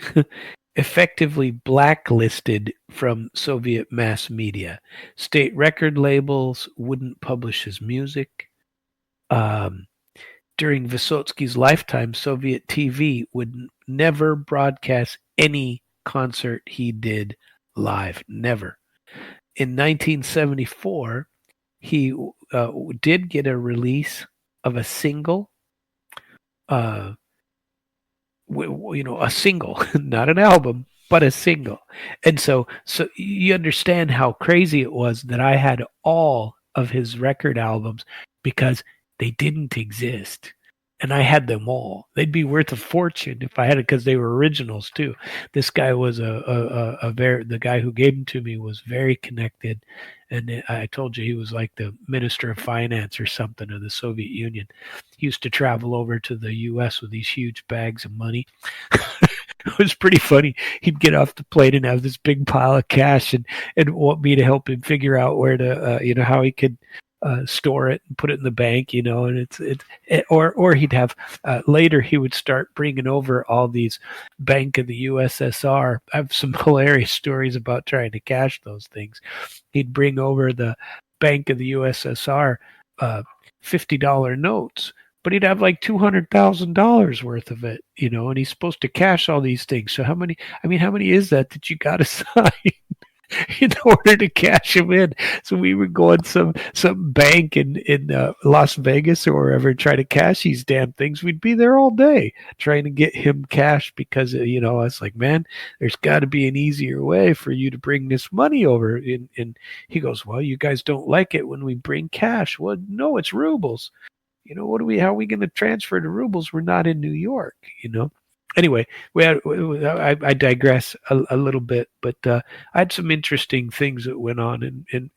effectively blacklisted from Soviet mass media. State record labels wouldn't publish his music. During Vysotsky's lifetime, Soviet TV would never broadcast any concert he did live. Never. In 1974, he did get a release of a single, a single, not an album, but a single. And so you understand how crazy it was that I had all of his record albums because they didn't exist. And I had them all. They'd be worth a fortune if I had it, because they were originals too. This guy was the guy who gave them to me was very connected, and I told you he was like the Minister of Finance or something of the Soviet Union. He used to travel over to the U.S. with these huge bags of money. It was pretty funny. He'd get off the plane and have this big pile of cash, and want me to help him figure out where to, how he could store it and put it in the bank, and or he'd have later he would start bringing over all these Bank of the USSR. I have some hilarious stories about trying to cash those things. He'd bring over the Bank of the USSR $50 notes, but he'd have like $200,000 worth of it, and he's supposed to cash all these things. So how many is that you got to sign in order to cash him in? So we would go in some bank in Las Vegas or wherever, try to cash these damn things. We'd be there all day trying to get him cash because, I was like, man, there's got to be an easier way for you to bring this money over. And he goes, well, you guys don't like it when we bring cash. Well, no, it's rubles. How are we going to transfer to rubles? We're not in New York, Anyway, I digress a little bit, but I had some interesting things that went on in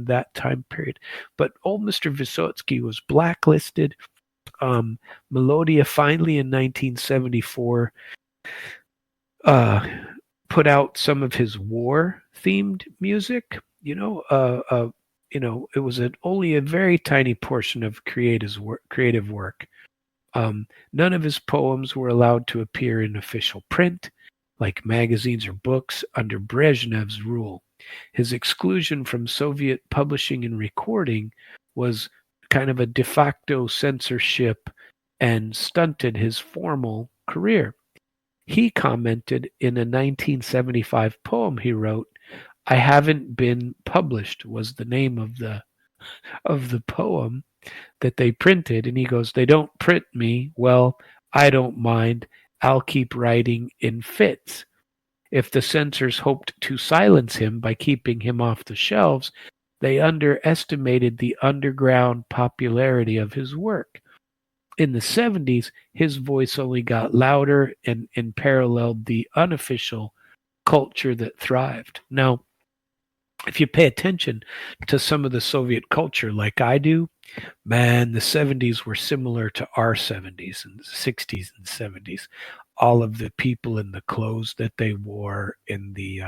that time period. But old Mr. Vysotsky was blacklisted. Melodia finally in 1974 put out some of his war-themed music. It was only a very tiny portion of creative work. None of his poems were allowed to appear in official print, like magazines or books, under Brezhnev's rule. His exclusion from Soviet publishing and recording was kind of a de facto censorship and stunted his formal career. He commented in a 1975 poem he wrote, "I haven't been published," was the name of the poem that they printed, and he goes, "They don't print me. Well, I don't mind. I'll keep writing in fits." If the censors hoped to silence him by keeping him off the shelves, they underestimated the underground popularity of his work. In the 70s, his voice only got louder and paralleled the unofficial culture that thrived. Now, if you pay attention to some of the Soviet culture like I do, man, the 70s were similar to our 70s and 60s and 70s. All of the people in the clothes that they wore, in the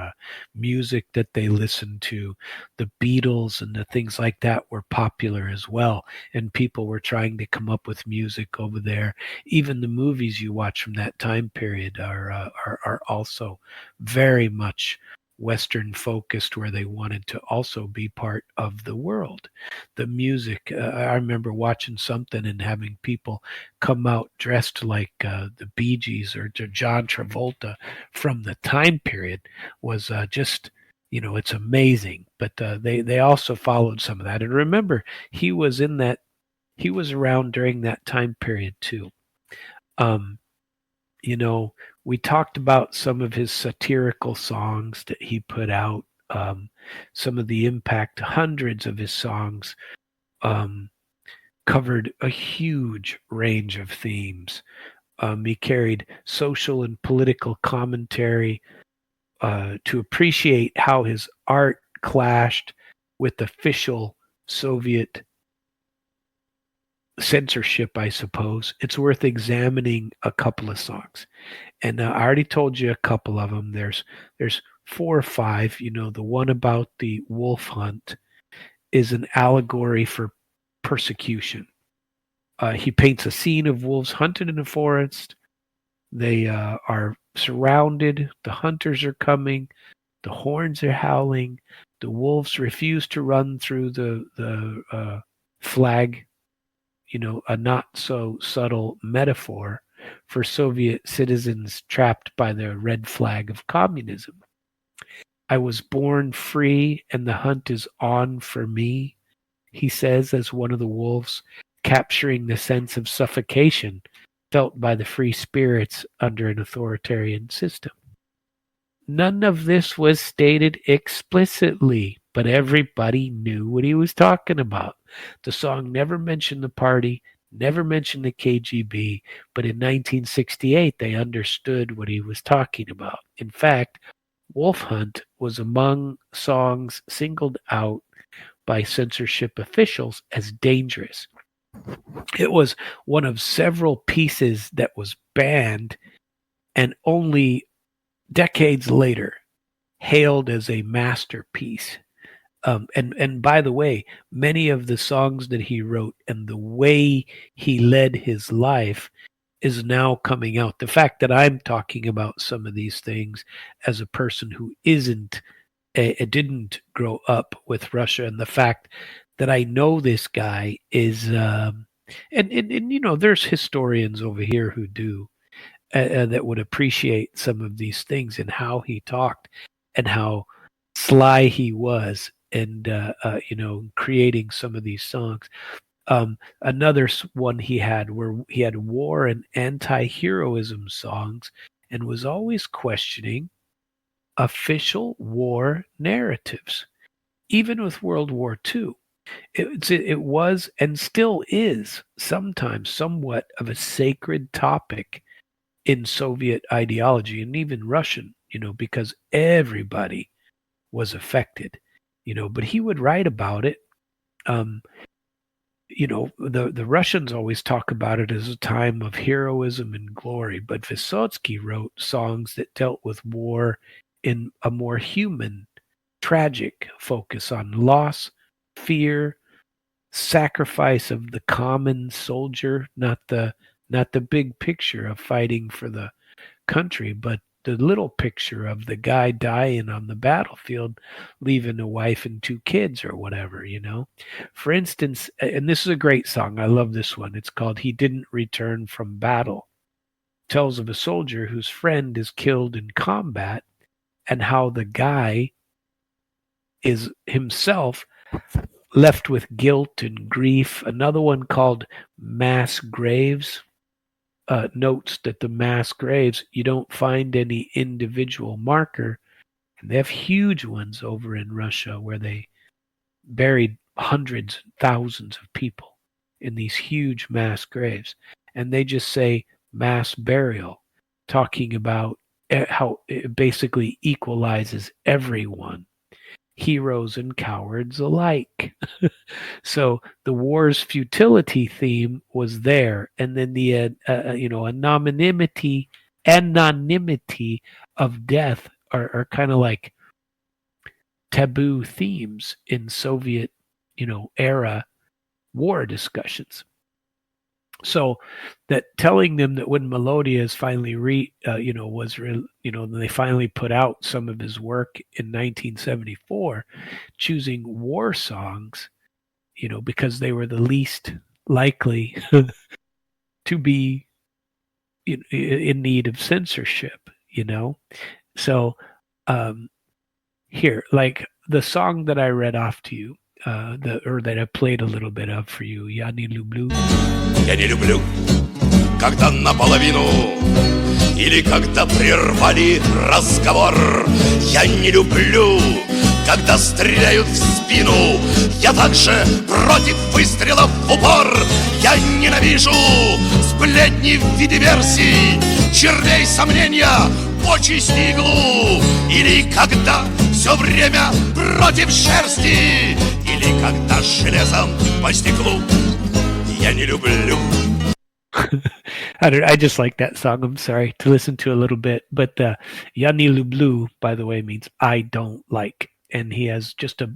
music that they listened to, the Beatles and the things like that were popular as well. And people were trying to come up with music over there. Even the movies you watch from that time period are also very much Western focused, where they wanted to also be part of the world. The music, I remember watching something and having people come out dressed like the Bee Gees or John Travolta from the time period was just, it's amazing. But they also followed some of that. And remember, he was around during that time period too. Um, we talked about some of his satirical songs that he put out, some of the impact. Hundreds of his songs covered a huge range of themes. He carried social and political commentary to appreciate how his art clashed with official Soviet censorship, I suppose. It's worth examining a couple of songs. And I already told you a couple of them. There's 4 or 5. The one about the wolf hunt is an allegory for persecution. He paints a scene of wolves hunted in a forest. They are surrounded. The hunters are coming. The horns are howling. The wolves refuse to run through the flag. A not so subtle metaphor for Soviet citizens trapped by the red flag of communism. I was born free and the hunt is on for me, he says as one of the wolves, capturing the sense of suffocation felt by the free spirits under an authoritarian system. None of this was stated explicitly, but everybody knew what he was talking about. The song never mentioned the party, never mentioned the KGB, but in 1968 they understood what he was talking about. In fact, Wolf Hunt was among songs singled out by censorship officials as dangerous. It was one of several pieces that was banned and only decades later hailed as a masterpiece. And by the way, many of the songs that he wrote and the way he led his life is now coming out. The fact that I'm talking about some of these things as a person who didn't grow up with Russia, and the fact that I know this guy is, and there's historians over here who do, that would appreciate some of these things and how he talked and how sly he was, and creating some of these songs. Another one he had where he had war and anti-heroism songs and was always questioning official war narratives. Even with World War II, it was and still is sometimes somewhat of a sacred topic in Soviet ideology and even Russian, because everybody was affected, but he would write about it. The Russians always talk about it as a time of heroism and glory, but Vysotsky wrote songs that dealt with war in a more human, tragic focus on loss, fear, sacrifice of the common soldier, not the big picture of fighting for the country, but the little picture of the guy dying on the battlefield, leaving a wife and 2 kids or whatever, For instance, and this is a great song. I love this one. It's called He Didn't Return from Battle. It tells of a soldier whose friend is killed in combat and how the guy is himself left with guilt and grief. Another one called Mass Graves notes that the mass graves, you don't find any individual marker. And they have huge ones over in Russia where they buried hundreds, thousands of people in these huge mass graves. And they just say mass burial, talking about how it basically equalizes everyone, heroes and cowards alike. So the war's futility theme was there, and then the anonymity of death are kind of like taboo themes in Soviet era war discussions. So that telling them that when Melodia is finally they finally put out some of his work in 1974, choosing war songs, because they were the least likely to be in need of censorship. So here, like the song that I read off to you, that I played a little bit of for you, Я не люблю. Я не люблю, когда наполовину или когда прервали разговор. Я не люблю, когда стреляют в спину. Я также против выстрелов в упор. Я ненавижу сплетни в виде версий, червей сомнения, почести иглу. Или когда все время против шерсти, или когда железом по стеклу. Я не люблю. I just like that song. I'm sorry to listen to a little bit, but "Я не люблю," by the way, means I don't like, and he has just a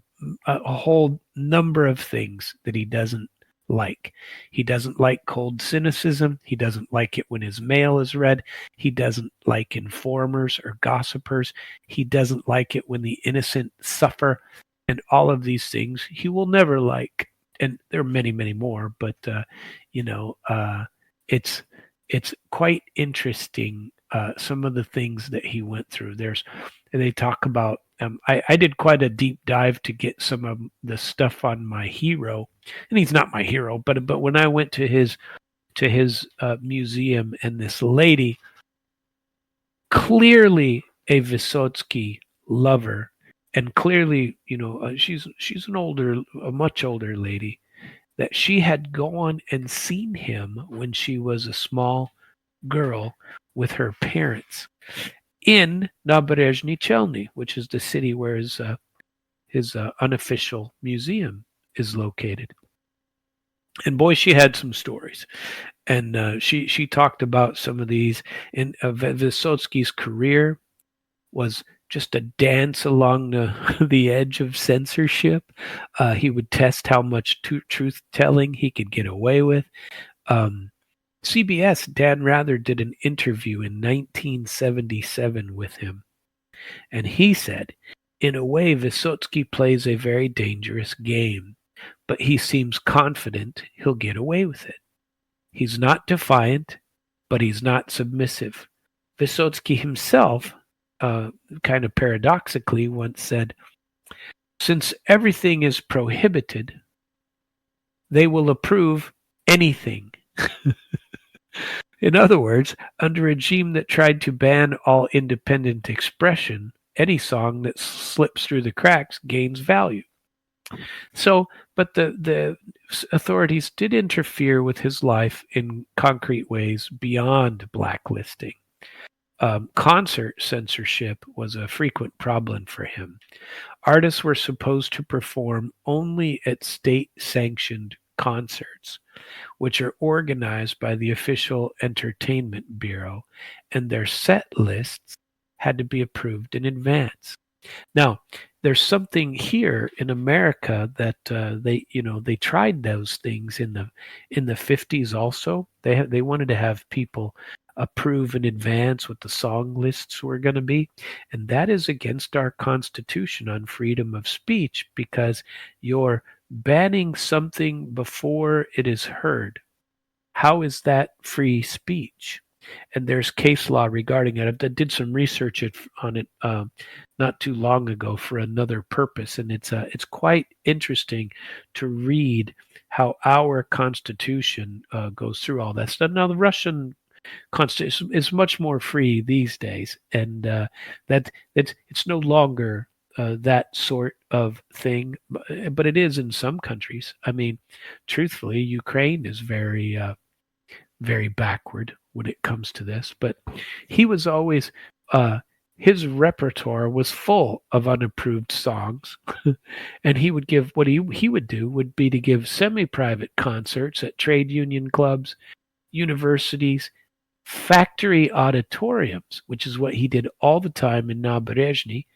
whole number of things that he doesn't like. He doesn't like cold cynicism. He doesn't like it when his mail is read. He doesn't like informers or gossipers. He doesn't like it when the innocent suffer, and all of these things he will never like. And there are many, many more, but it's quite interesting, some of the things that he went through. They talk about. I did quite a deep dive to get some of the stuff on my hero, and he's not my hero, but when I went to his museum, and this lady, clearly a Vysotsky lover, and clearly, she's a much older lady, that she had gone and seen him when she was a small girl with her parents in Naberezhny Chelny, which is the city where his unofficial museum is located. And boy, she had some stories, and she talked about some of these. And Vysotsky's career was just a dance along the edge of censorship. He would test how much truth telling he could get away with. CBS, Dan Rather did an interview in 1977 with him, and he said, "In a way, Vysotsky plays a very dangerous game, but he seems confident he'll get away with it. He's not defiant, but he's not submissive." Vysotsky himself, kind of paradoxically, once said, "Since everything is prohibited, they will approve anything." In other words, under a regime that tried to ban all independent expression, any song that slips through the cracks gains value. So, but the authorities did interfere with his life in concrete ways beyond blacklisting. Concert censorship was a frequent problem for him. Artists were supposed to perform only at state-sanctioned concerts, which are organized by the official Entertainment Bureau, and their set lists had to be approved in advance. Now, there's something here in America that they tried those things in the 50s also. They wanted to have people approve in advance what the song lists were going to be, and that is against our Constitution on freedom of speech, because you're banning something before it is heard. How is that free speech? And there's case law regarding it. I did some research on it not too long ago for another purpose, and it's quite interesting to read how our Constitution goes through all that stuff. Now, the Russian Constitution is much more free these days, and it's no longer that sort of thing, but it is in some countries. I mean, truthfully, Ukraine is very, very backward when it comes to this. But he was always, his repertoire was full of unapproved songs, and he would give, what he would do would be to give semi-private concerts at trade union clubs, universities, factory auditoriums, which is what he did all the time in Naberezhny,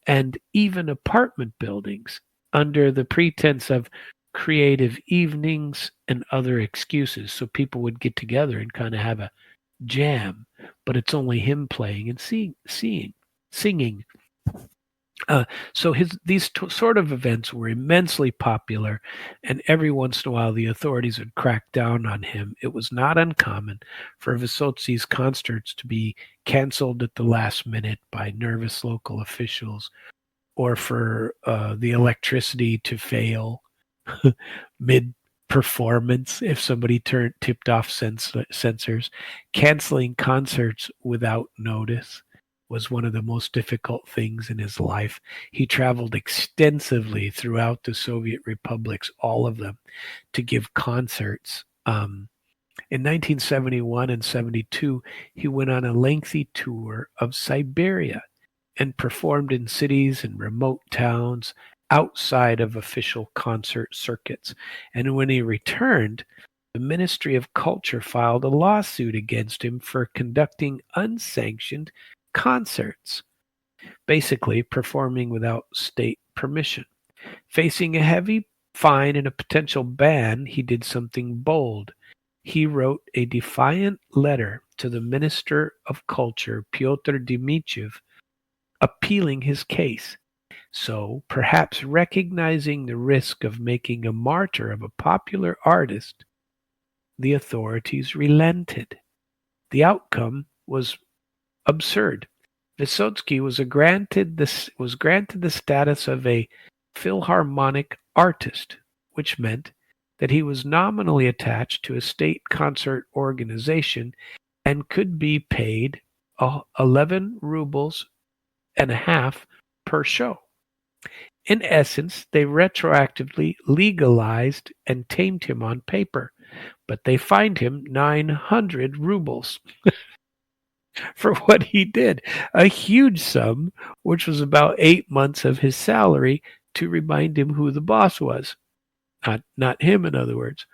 and even apartment buildings, under the pretense of creative evenings and other excuses. So people would get together and kind of have a jam, but it's only him playing and singing. So these sort of events were immensely popular, and every once in a while the authorities would crack down on him. It was not uncommon for Vysotsky's concerts to be canceled at the last minute by nervous local officials, or for the electricity to fail mid performance if somebody tipped off sensors. Canceling concerts without notice was one of the most difficult things in his life. He traveled extensively throughout the Soviet republics, all of them, to give concerts. In 1971 and 72, he went on a lengthy tour of Siberia and performed in cities and remote towns outside of official concert circuits. And when he returned, the Ministry of Culture filed a lawsuit against him for conducting unsanctioned concerts, basically performing without state permission. Facing a heavy fine and a potential ban, he did something bold. He wrote a defiant letter to the Minister of Culture, Pyotr Dmitriev, appealing his case. So, perhaps recognizing the risk of making a martyr of a popular artist, the authorities relented. The outcome was absurd. Vysotsky was granted the status of a Philharmonic artist, which meant that he was nominally attached to a state concert organization and could be paid 11 rubles and a half per show. In essence, they retroactively legalized and tamed him on paper, but they fined him 900 rubles for what he did, a huge sum, which was about 8 months of his salary, to remind him who the boss was. Not him, in other words.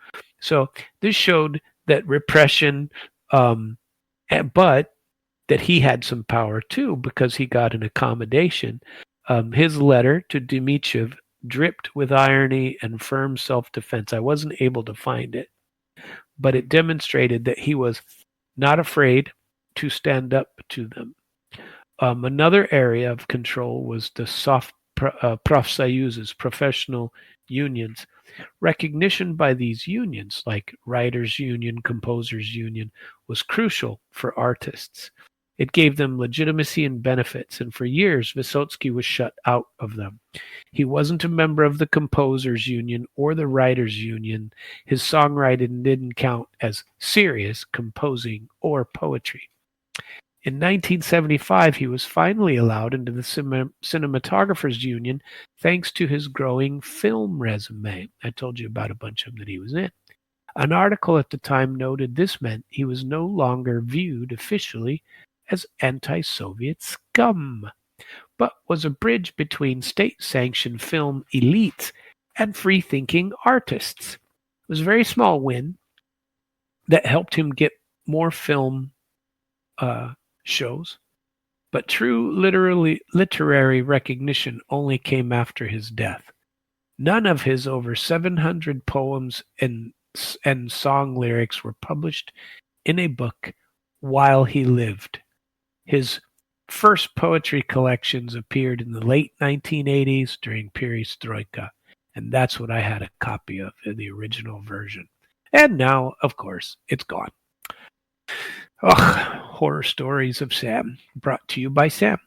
So this showed that repression, but that he had some power too, because he got an accommodation. His letter to Dmitriev dripped with irony and firm self-defense. I wasn't able to find it, but it demonstrated that he was not afraid to stand up to them. Another area of control was the profsayuzes, professional unions. Recognition by these unions, like Writers' Union, Composers' Union, was crucial for artists. It gave them legitimacy and benefits, and for years Vysotsky was shut out of them. He wasn't a member of the Composers' Union or the Writers' Union. His songwriting didn't count as serious composing or poetry. In 1975, he was finally allowed into the Cinematographers' Union thanks to his growing film resume. I told you about a bunch of them that he was in. An article at the time noted this meant he was no longer viewed officially as anti-Soviet scum, but was a bridge between state-sanctioned film elites and free-thinking artists. It was a very small win that helped him get more film shows, but true literary recognition only came after his death. None of his over 700 poems and song lyrics were published in a book while he lived. His first poetry collections appeared in the late 1980s during Perestroika, and that's what I had a copy of, in the original version. And now, of course, it's gone. Horror Stories of Sam, brought to you by Sam.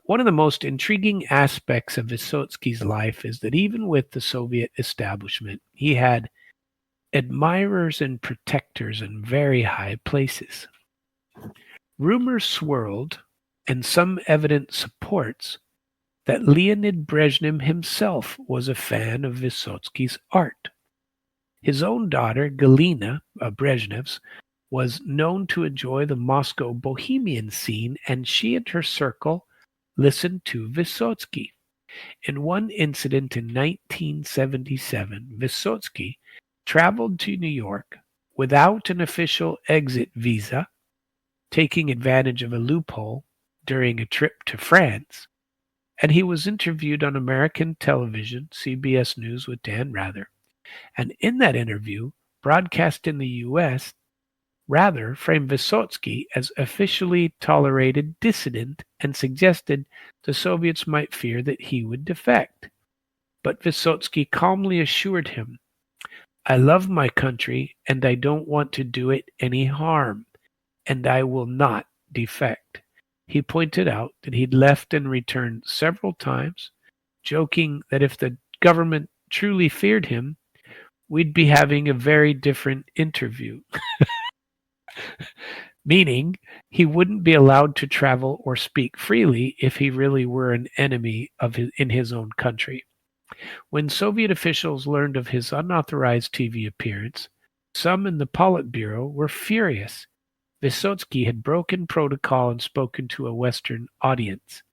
One of the most intriguing aspects of Vysotsky's life is that even with the Soviet establishment, he had admirers and protectors in very high places. Rumors swirled, and some evidence supports, that Leonid Brezhnev himself was a fan of Vysotsky's art. His own daughter, Galina Brezhnev's, was known to enjoy the Moscow bohemian scene, and she and her circle listened to Vysotsky. In one incident in 1977, Vysotsky traveled to New York without an official exit visa, taking advantage of a loophole during a trip to France, And he was interviewed on American television, CBS News with Dan Rather. And in that interview, broadcast in the U.S., Rather framed Vysotsky as officially tolerated dissident and suggested the Soviets might fear that he would defect. But Vysotsky calmly assured him, "I love my country and I don't want to do it any harm, and I will not defect." He pointed out that he'd left and returned several times, joking that if the government truly feared him, we'd be having a very different interview. Meaning, he wouldn't be allowed to travel or speak freely if he really were an enemy in his own country. When Soviet officials learned of his unauthorized TV appearance, some in the Politburo were furious. Vysotsky had broken protocol and spoken to a Western audience.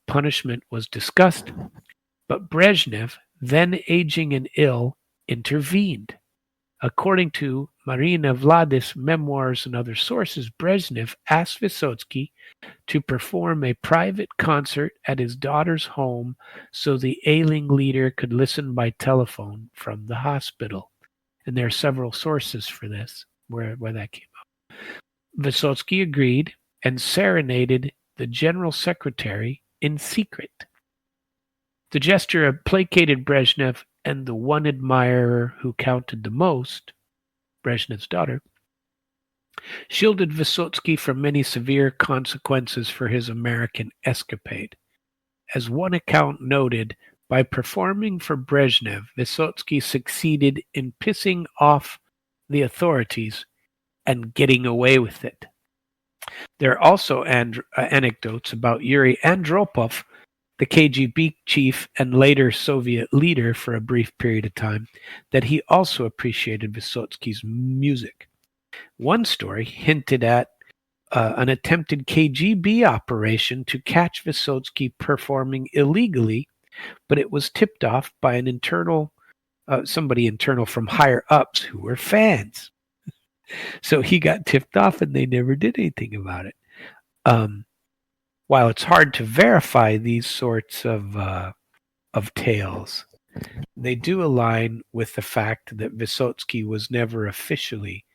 Punishment was discussed, but Brezhnev, then aging and ill, intervened. According to Marina Vladis' memoirs and other sources, Brezhnev asked Vysotsky to perform a private concert at his daughter's home so the ailing leader could listen by telephone from the hospital. And there are several sources for this, where that came up. Vysotsky agreed and serenaded the general secretary in secret. The gesture placated Brezhnev, and the one admirer who counted the most, Brezhnev's daughter, shielded Vysotsky from many severe consequences for his American escapade. As one account noted, by performing for Brezhnev, Vysotsky succeeded in pissing off the authorities and getting away with it. There are also anecdotes about Yuri Andropov, the KGB chief and later Soviet leader for a brief period of time, that he also appreciated Vysotsky's music. One story hinted at an attempted KGB operation to catch Vysotsky performing illegally, but it was tipped off by an somebody internal from higher ups who were fans. So he got tipped off and they never did anything about it. While it's hard to verify these sorts of tales, they do align with the fact that Vysotsky was never officially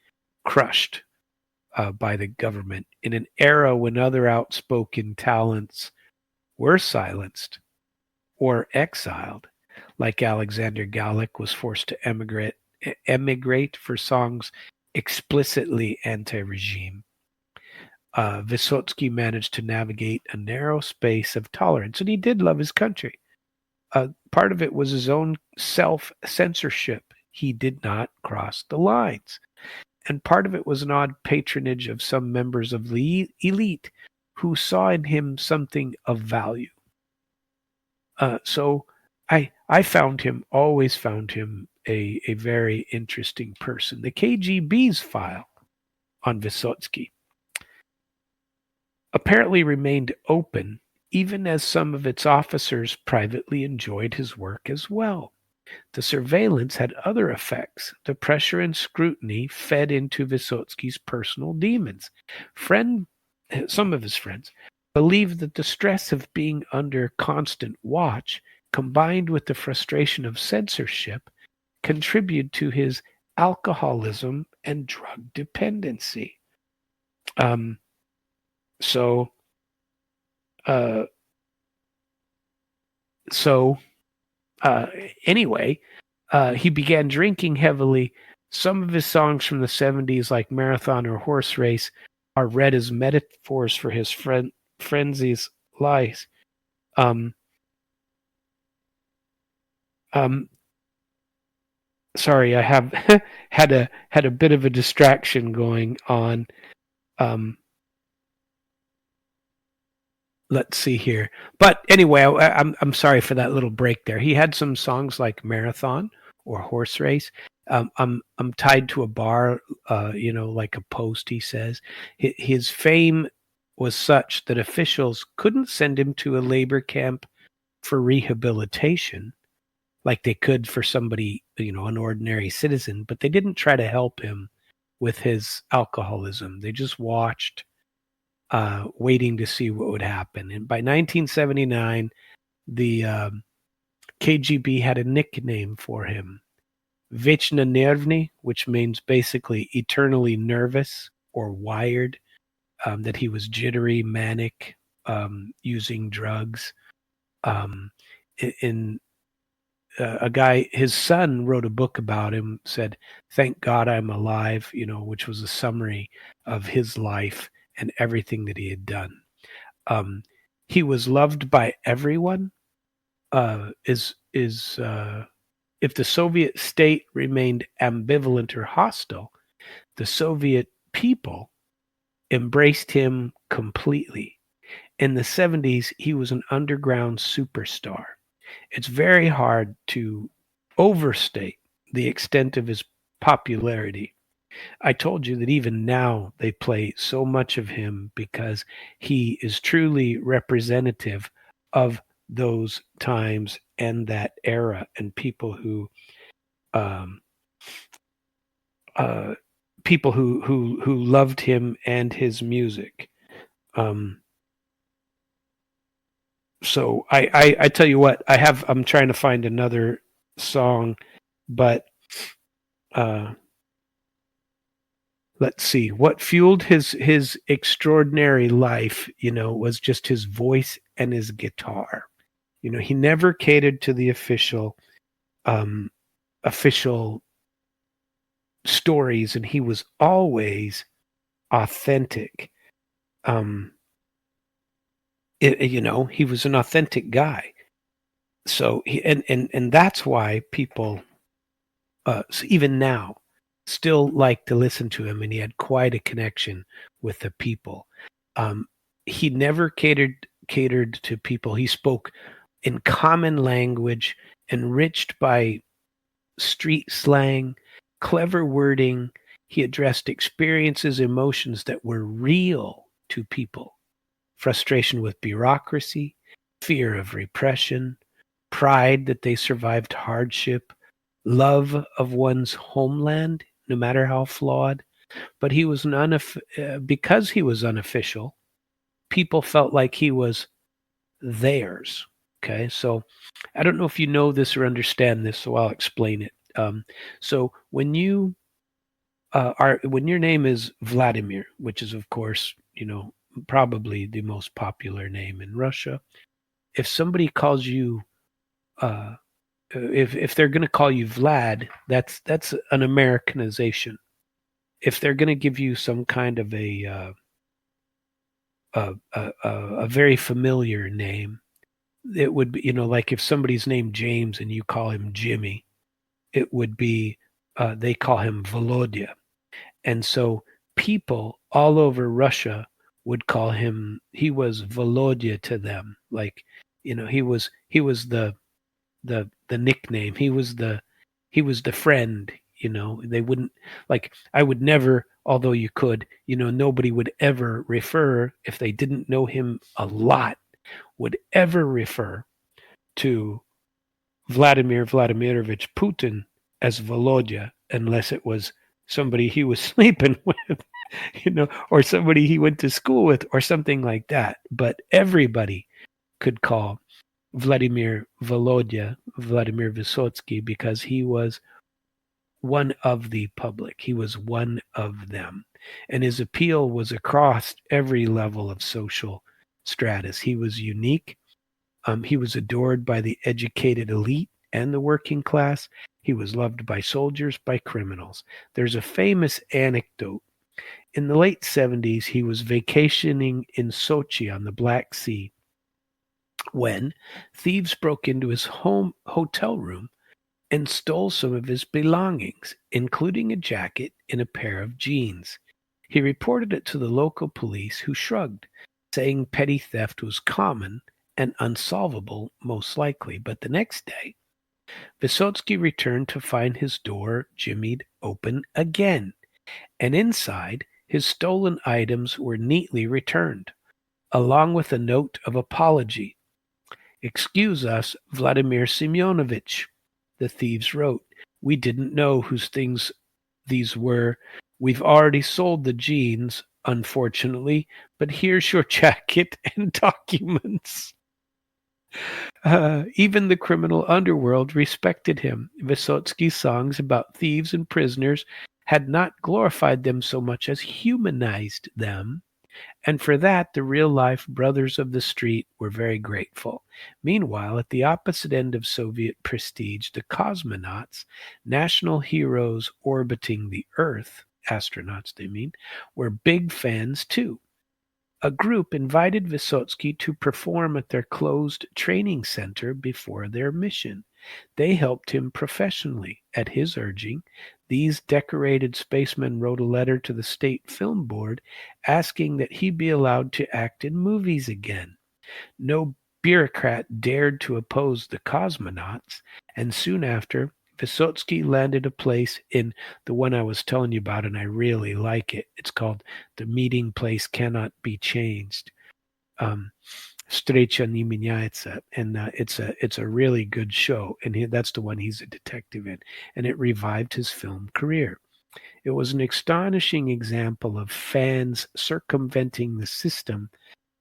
crushed by the government in an era when other outspoken talents were silenced or exiled, like Alexander Gallic was forced to emigrate for songs explicitly anti-regime. Vysotsky managed to navigate a narrow space of tolerance, and he did love his country. Part of it was his own self-censorship. He did not cross the lines. And part of it was an odd patronage of some members of the elite who saw in him something of value. So I always found him a very interesting person. The KGB's file on Vysotsky apparently remained open, even as some of its officers privately enjoyed his work as well. The surveillance had other effects. The pressure and scrutiny fed into Vysotsky's personal demons. Some of his friends believed that the stress of being under constant watch, combined with the frustration of censorship, contributed to his alcoholism and drug dependency. Anyway, he began drinking heavily. Some of his songs from the 70s, like Marathon or Horse Race, are read as metaphors for his frenzies lies. Sorry, I have had a bit of a distraction going on. Let's see here. But anyway, I'm sorry for that little break there. He had some songs like Marathon or Horse Race. I'm tied to a bar, like a post, he says. His fame was such that officials couldn't send him to a labor camp for rehabilitation like they could for somebody, an ordinary citizen, but they didn't try to help him with his alcoholism. They just watched, waiting to see what would happen. And by 1979, the KGB had a nickname for him, Vечно Nervny, which means basically eternally nervous or wired, that he was jittery, manic, using drugs. In a guy, his son wrote a book about him, said, "Thank God I'm alive," which was a summary of his life and everything that he had done. He was loved by everyone. If the Soviet state remained ambivalent or hostile, the Soviet people embraced him completely. In the 70s, he was an underground superstar. It's very hard to overstate the extent of his popularity. I told you that even now they play so much of him because he is truly representative of those times and that era, and people who loved him and his music. So I tell you what, I'm trying to find another song, but let's see. What fueled his extraordinary life, was just his voice and his guitar. He never catered to the official stories, and he was always authentic. He was an authentic guy. So and that's why people, even now, still like to listen to him, and he had quite a connection with the people. He never catered to people. He spoke in common language, enriched by street slang, clever wording. He addressed experiences, emotions that were real to people. Frustration with bureaucracy, fear of repression, pride that they survived hardship, love of one's homeland, no matter how flawed. But he was because he was unofficial, people felt like he was theirs. Okay, so I don't know if you know this or understand this, so I'll explain it. So when you when your name is Vladimir, which is of course, probably the most popular name in Russia, if somebody calls you, if they're going to call you Vlad, that's an Americanization. If they're going to give you some kind of a very familiar name, it would be, like if somebody's named James and you call him Jimmy, it would be, they call him Volodya. And so people all over Russia would call him, he was Volodya to them. Like, he was the nickname. He was the friend, they wouldn't, like, I would never, although you could, nobody would ever refer, if they didn't know him a lot, would ever refer to Vladimir Vladimirovich Putin as Volodya, unless it was somebody he was sleeping with, or somebody he went to school with, or something like that. But everybody could call Vladimir Volodya Vladimir Vysotsky because he was one of the public. He was one of them. And his appeal was across every level of social stratus. He was unique. He was adored by the educated elite and the working class. He was loved by soldiers, by criminals. There's a famous anecdote. In the late 70s, he was vacationing in Sochi on the Black Sea when thieves broke into his hotel room and stole some of his belongings, including a jacket and a pair of jeans. He reported it to the local police, who shrugged, saying petty theft was common and unsolvable, most likely. But the next day, Vysotsky returned to find his door jimmied open again, and inside, his stolen items were neatly returned, along with a note of apology. "Excuse us, Vladimir Semyonovich," the thieves wrote. "We didn't know whose things these were. We've already sold the jeans, unfortunately, but here's your jacket and documents." Even the criminal underworld respected him. Vysotsky's songs about thieves and prisoners had not glorified them so much as humanized them, and for that the real-life brothers of the street were very grateful. Meanwhile, at the opposite end of Soviet prestige, the cosmonauts, national heroes orbiting the Earth, astronauts they mean, were big fans too. A group invited Vysotsky to perform at their closed training center before their mission. They helped him professionally. At his urging, these decorated spacemen wrote a letter to the State Film Board asking that he be allowed to act in movies again. No bureaucrat dared to oppose the cosmonauts, and soon after, Vysotsky landed a place in the one I was telling you about, and I really like it. It's called The Meeting Place Cannot Be Changed. Встреча не меняется, and it's a really good show, and that's the one he's a detective in, and it revived his film career. It was an astonishing example of fans circumventing the system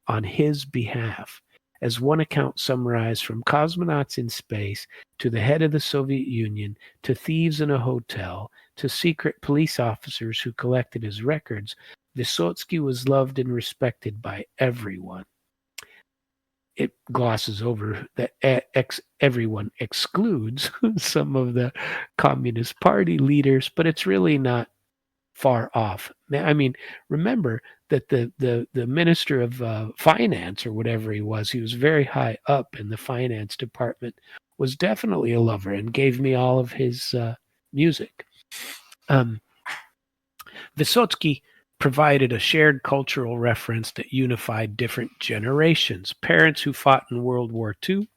on his behalf. As one account summarized, from cosmonauts in space to the head of the Soviet Union to thieves in a hotel to secret police officers who collected his records, Vysotsky was loved and respected by everyone. It glosses over that everyone excludes some of the Communist Party leaders, but it's really not far off. I mean, remember that the minister of finance, or whatever he was very high up in the finance department, was definitely a lover and gave me all of his music. Vysotsky provided a shared cultural reference that unified different generations. Parents who fought in World War II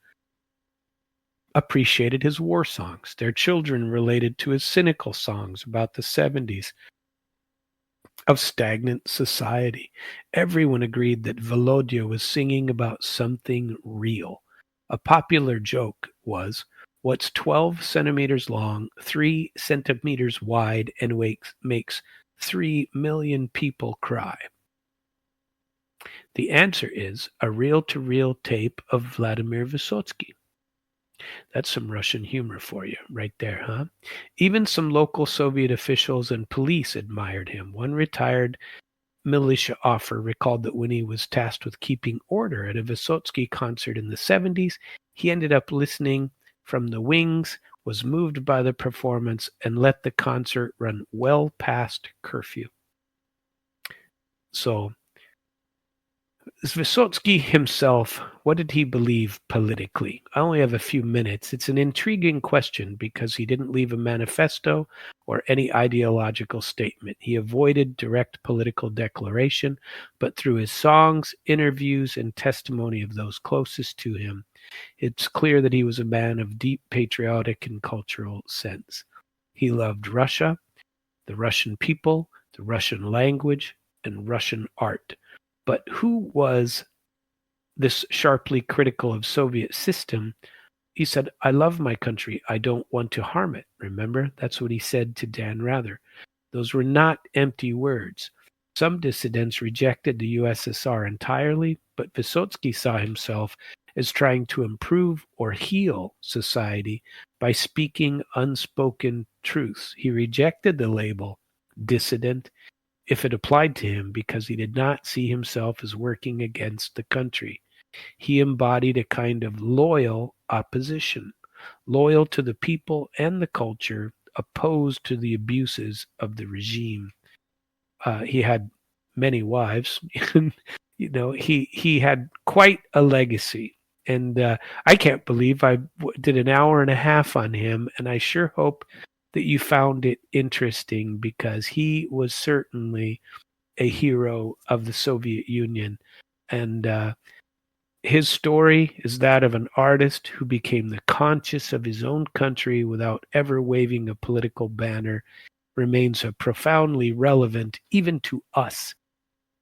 appreciated his war songs. Their children related to his cynical songs about the 70s of stagnant society. Everyone agreed that Volodya was singing about something real. A popular joke was, what's 12 centimeters long, 3 centimeters wide, and makes 3 million people cry? The answer is a reel-to-reel tape of Vladimir Vysotsky. That's some Russian humor for you right there, huh? Even some local Soviet officials and police admired him. One retired militia officer recalled that when he was tasked with keeping order at a Vysotsky concert in the 70s, he ended up listening from the wings, was moved by the performance, and let the concert run well past curfew. So, Vysotsky himself, what did he believe politically? I only have a few minutes. It's an intriguing question because he didn't leave a manifesto or any ideological statement. He avoided direct political declaration, but through his songs, interviews, and testimony of those closest to him, it's clear that he was a man of deep patriotic and cultural sense. He loved Russia, the Russian people, the Russian language, and Russian art. But who was this sharply critical of Soviet system? He said, I love my country. I don't want to harm it. Remember? That's what he said to Dan Rather. Those were not empty words. Some dissidents rejected the USSR entirely, but Vysotsky saw himself as trying to improve or heal society by speaking unspoken truths. He rejected the label dissident if it applied to him because he did not see himself as working against the country. He embodied a kind of loyal opposition, loyal to the people and the culture, opposed to the abuses of the regime. He had many wives. He had quite a legacy. And I can't believe I did an hour and a half on him, and I sure hope that you found it interesting because he was certainly a hero of the Soviet Union. And his story is that of an artist who became the conscious of his own country without ever waving a political banner, remains profoundly relevant even to us.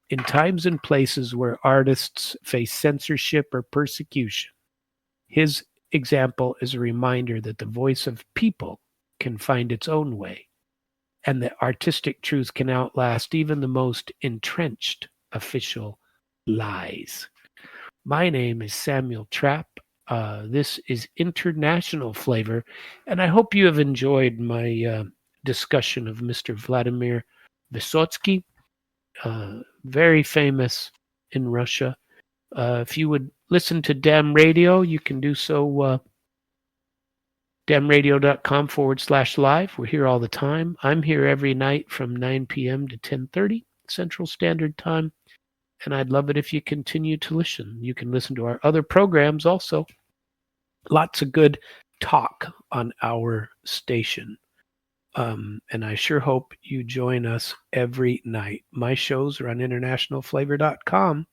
In times and places where artists face censorship or persecution, his example is a reminder that the voice of people can find its own way, and that artistic truth can outlast even the most entrenched official lies. My name is Samuel Trapp. This is International Flavor, and I hope you have enjoyed my discussion of Mr. Vladimir Vysotsky, very famous in Russia. If you would listen to Damn Radio, you can do so. damradio.com/live. We're here all the time. I'm here every night from 9 p.m. to 10:30 Central Standard Time, and I'd love it if you continue to listen. You can listen to our other programs also. Lots of good talk on our station. And I sure hope you join us every night. My shows are on internationalflavor.com.